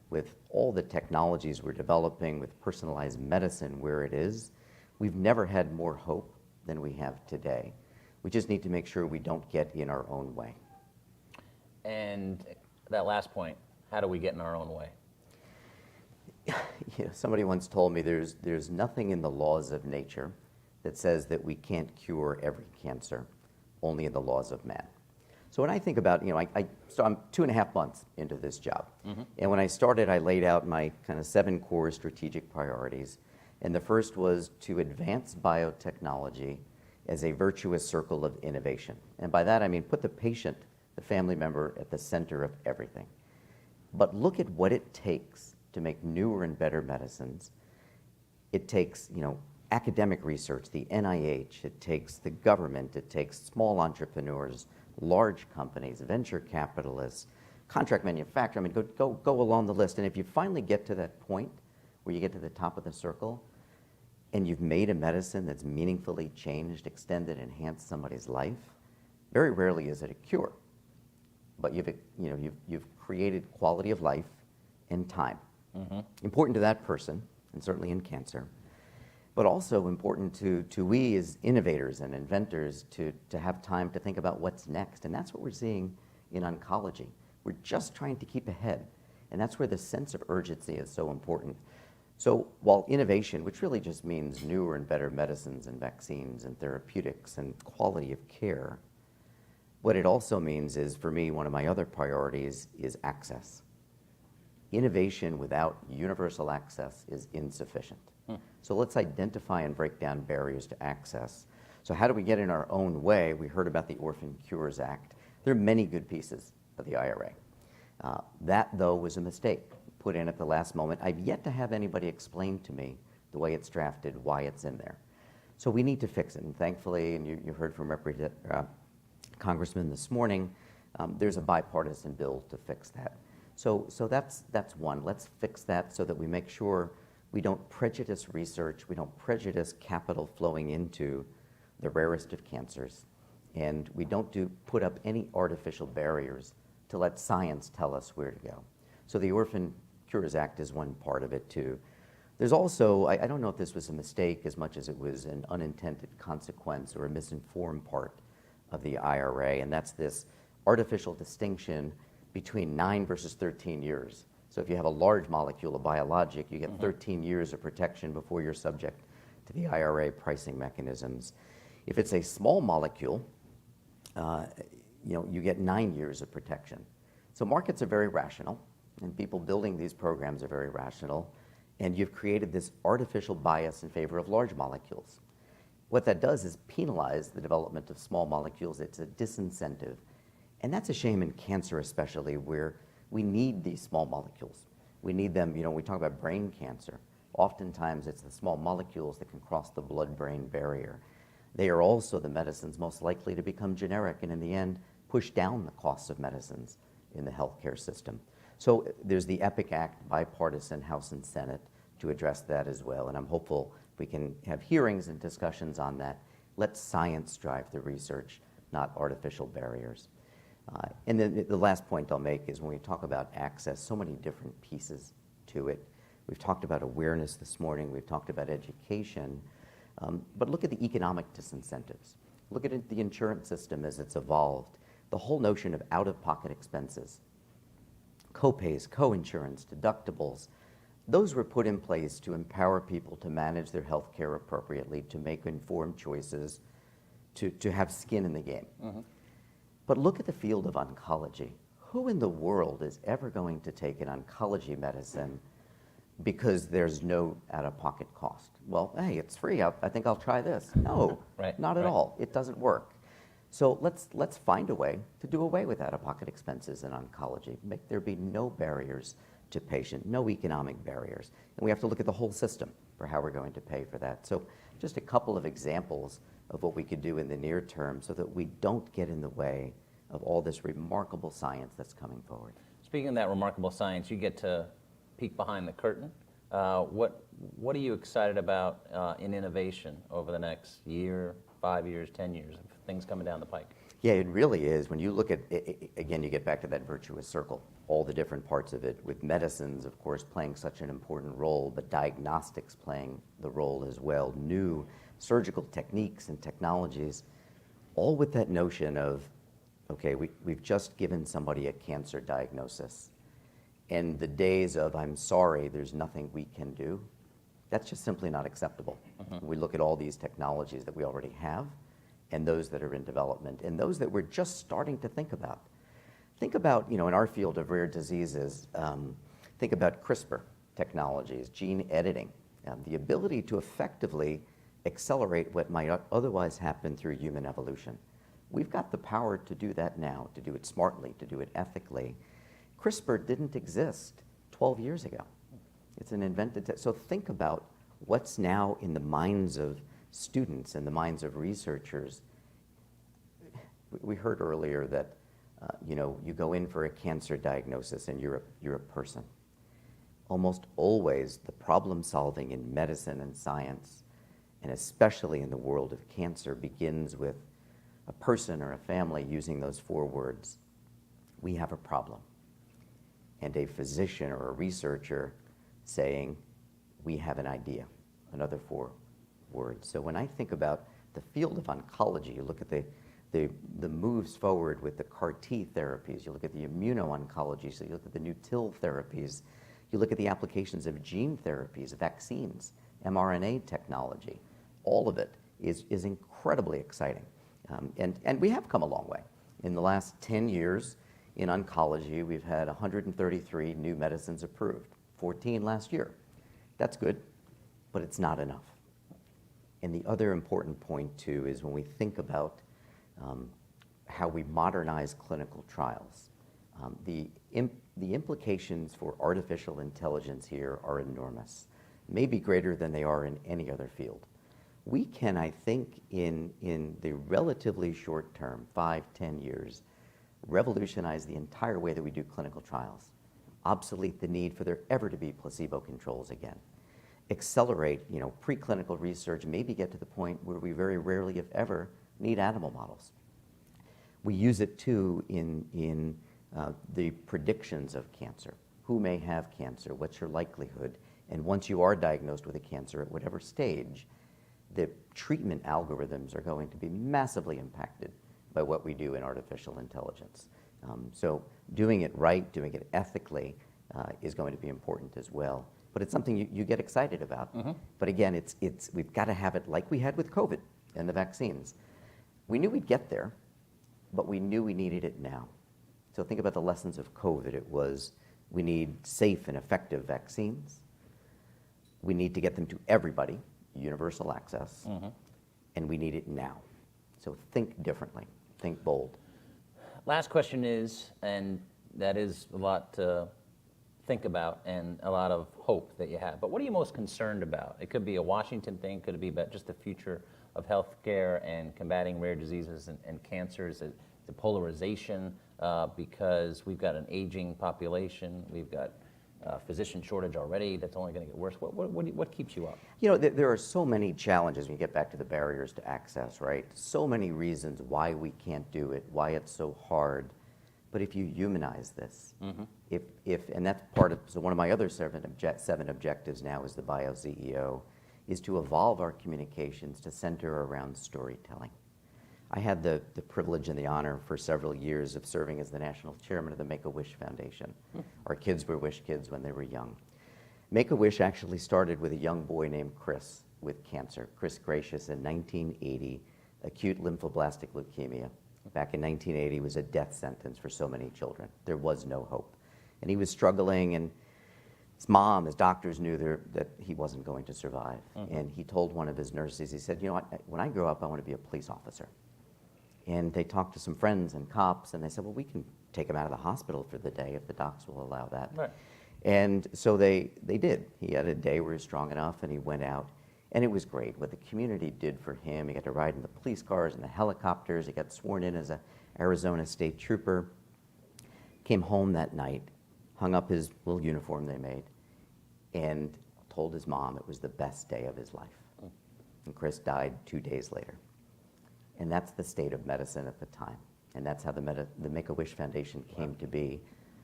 With all the technologies we're developing, with personalized medicine where it is, we've never had more hope than we have today. We just need to make sure we don't get in our own way. And that last point, how do we get in our own way? Somebody once told me there's nothing in the laws of nature that says that we can't cure every cancer, only in the laws of man. So when I think about, so I'm 2.5 months into this job. And when I started, I laid out my kind of 7 core strategic priorities. And the first was to advance biotechnology as a virtuous circle of innovation. And by that, I mean put the patient, the family member, at the center of everything. But look at what it takes to make newer and better medicines. It takes, academic research, the NIH, it takes the government, it takes small entrepreneurs large companies, venture capitalists, contract manufacturers. I mean, go along the list. And if you finally get to that point where you get to the top of the circle and you've made a medicine that's meaningfully changed, extended, enhanced somebody's life, very rarely is it a cure. But you've created quality of life and time. Important to that person, and certainly in cancer, but also important to we as innovators and inventors to have time to think about what's next. And that's what we're seeing in oncology. We're just trying to keep ahead. And that's where the sense of urgency is so important. So while innovation, which really just means newer and better medicines and vaccines and therapeutics and quality of care, what it also means is, for me, one of my other priorities is access. Innovation without universal access is insufficient. So let's identify and break down barriers to access. So how do we get in our own way? We heard about the Orphan Cures Act. There are many good pieces of the IRA. That, though, was a mistake put in at the last moment. I've yet to have anybody explain to me the way it's drafted, why it's in there. So we need to fix it. And thankfully, and you heard from Congressman this morning, there's a bipartisan bill to fix that. So that's one. Let's fix that so that we make sure we don't prejudice research, we don't prejudice capital flowing into the rarest of cancers, and we don't put up any artificial barriers to let science tell us where to go. So the Orphan Cures Act is one part of it too. There's also, I don't know if this was a mistake as much as it was an unintended consequence or a misinformed part of the IRA, and that's this artificial distinction between 9 versus 13 years. So if you have a large molecule, a biologic, you get 13 years of protection before you're subject to the IRA pricing mechanisms. If it's a small molecule, you get 9 years of protection. So markets are very rational, and people building these programs are very rational, and you've created this artificial bias in favor of large molecules. What that does is penalize the development of small molecules. It's a disincentive. And that's a shame in cancer especially, where we need these small molecules. We need them, we talk about brain cancer. Oftentimes it's the small molecules that can cross the blood-brain barrier. They are also the medicines most likely to become generic and in the end push down the costs of medicines in the healthcare system. So there's the EPIC Act, bipartisan, House and Senate, to address that as well. And I'm hopeful we can have hearings and discussions on that. Let science drive the research, not artificial barriers. And then the last point I'll make is when we talk about access, so many different pieces to it. We've talked about awareness this morning. We've talked about education. But look at the economic disincentives. Look at the insurance system as it's evolved. The whole notion of out-of-pocket expenses, co-pays, co-insurance, deductibles, those were put in place to empower people to manage their health care appropriately, to make informed choices, to have skin in the game. But look at the field of oncology. Who in the world is ever going to take an oncology medicine because there's no out-of-pocket cost? Well, hey, it's free. I think I'll try this. No, not at all. It doesn't work. So let's find a way to do away with out-of-pocket expenses in oncology. Make there be no barriers to patient, no economic barriers. And we have to look at the whole system for how we're going to pay for that. So just a couple of examples of what we could do in the near term so that we don't get in the way of all this remarkable science that's coming forward. Speaking of that remarkable science, you get to peek behind the curtain. What are you excited about in innovation over the next year, 5 years, 10 years, of things coming down the pike? Yeah, it really is. When you look at it, again, you get back to that virtuous circle, all the different parts of it, with medicines, of course, playing such an important role, but diagnostics playing the role as well, new surgical techniques and technologies, all with that notion of, okay, we've just given somebody a cancer diagnosis, and the days of, I'm sorry, there's nothing we can do, that's just simply not acceptable. We look at all these technologies that we already have, and those that are in development, and those that we're just starting to think about. Think about, in our field of rare diseases, think about CRISPR technologies, gene editing, the ability to effectively accelerate what might otherwise happen through human evolution. We've got the power to do that now, to do it smartly, to do it ethically. CRISPR didn't exist 12 years ago. It's an invented, so think about what's now in the minds of students and the minds of researchers. We heard earlier that, you go in for a cancer diagnosis and you're a person. Almost always the problem solving in medicine and science, and especially in the world of cancer, begins with a person or a family using those 4 words: we have a problem. And a physician or a researcher saying, we have an idea, another 4 words. So when I think about the field of oncology, you look at the moves forward with the CAR T therapies, you look at the immuno-oncology, so you look at the new TIL therapies, you look at the applications of gene therapies, vaccines, mRNA technology, all of it is incredibly exciting. And we have come a long way. In the last 10 years in oncology, we've had 133 new medicines approved, 14 last year. That's good, but it's not enough. And the other important point, too, is when we think about how we modernize clinical trials, the implications for artificial intelligence here are enormous, maybe greater than they are in any other field. We can, I think, in the relatively short term, 5-10 years, revolutionize the entire way that we do clinical trials, obsolete the need for there ever to be placebo controls again, accelerate preclinical research, maybe get to the point where we very rarely, if ever, need animal models. We use it too in the predictions of cancer. Who may have cancer? What's your likelihood? And once you are diagnosed with a cancer at whatever stage, the treatment algorithms are going to be massively impacted by what we do in artificial intelligence. So doing it right, doing it ethically is going to be important as well. But it's something you get excited about. Mm-hmm. But again, we've got to have it like we had with COVID and the vaccines. We knew we'd get there, but we knew we needed it now. So think about the lessons of COVID. It was, we need safe and effective vaccines. We need to get them to everybody, universal access, mm-hmm. and we need it now. So think differently, think bold. Last question is, and that is a lot to think about and a lot of hope that you have, but what are you most concerned about? It could be a Washington thing, could it be about just the future of healthcare and combating rare diseases and cancers, the polarization, because we've got an aging population, we've got physician shortage already that's only going to get worse. What keeps you up? There are so many challenges when you get back to the barriers to access, right? So many reasons why we can't do it, why it's so hard. But if you humanize this, mm-hmm. And that's part of, so one of my other 7 objectives now as the Bio CEO is to evolve our communications to center around storytelling. I had the privilege and the honor for several years of serving as the national chairman of the Make-A-Wish Foundation. Our kids were Wish kids when they were young. Make-A-Wish actually started with a young boy named Chris with cancer. Chris Gracious in 1980, acute lymphoblastic leukemia. Back in 1980 was a death sentence for so many children. There was no hope. And he was struggling, and his mom, his doctors knew that he wasn't going to survive. Mm-hmm. And he told one of his nurses, he said, when I grow up, I want to be a police officer. And they talked to some friends and cops, and they said, well, we can take him out of the hospital for the day if the docs will allow that. Right. And so they did. He had a day where he was strong enough, and he went out. And it was great. What the community did for him, he got to ride in the police cars and the helicopters. He got sworn in as an Arizona state trooper. Came home that night, hung up his little uniform they made, and told his mom it was the best day of his life. And Chris died 2 days later. And that's the state of medicine at the time. And that's how the Make-A-Wish Foundation came to be.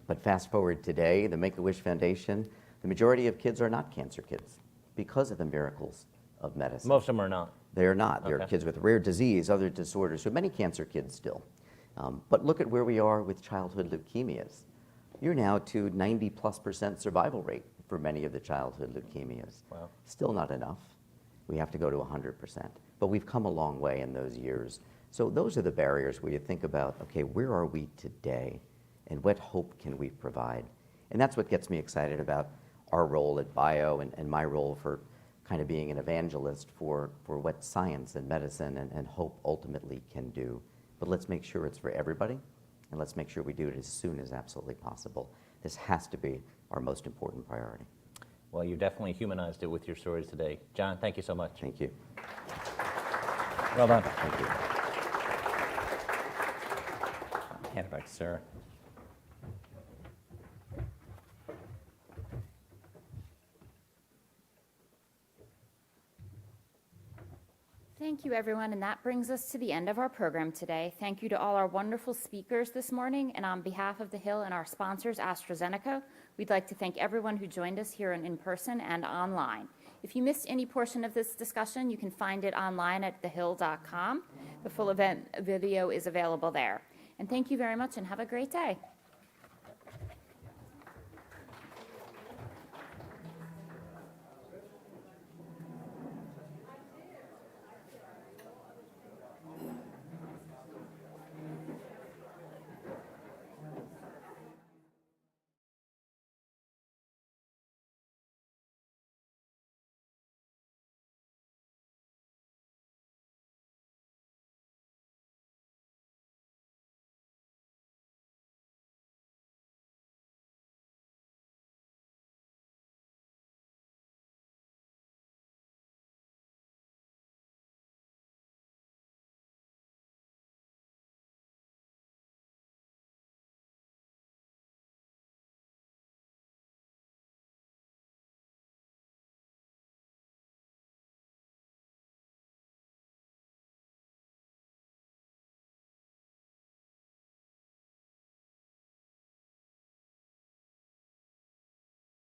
But fast forward today, the Make-A-Wish Foundation, the majority of kids are not cancer kids because of the miracles of medicine. Most of them are not. They are not. Okay. There are kids with rare disease, other disorders, so many cancer kids still. But look at where we are with childhood leukemias. You're now to 90+% survival rate for many of the childhood leukemias. Wow. Still not enough. We have to go to 100%. But we've come a long way in those years. So those are the barriers where you think about, okay, where are we today and what hope can we provide? And that's what gets me excited about our role at Bio and my role for kind of being an evangelist for what science and medicine and hope ultimately can do. But let's make sure it's for everybody, and let's make sure we do it as soon as absolutely possible. This has to be our most important priority. Well, you definitely humanized it with your stories today. John, thank you so much. Thank you. Well done. Thank you. Back to Sarah. Thank you, everyone, and that brings us to the end of our program today. Thank you to all our wonderful speakers this morning, and on behalf of the Hill and our sponsors, AstraZeneca, we'd like to thank everyone who joined us here in person and online. If you missed any portion of this discussion, you can find it online at thehill.com. The full event video is available there. And thank you very much, and have a great day.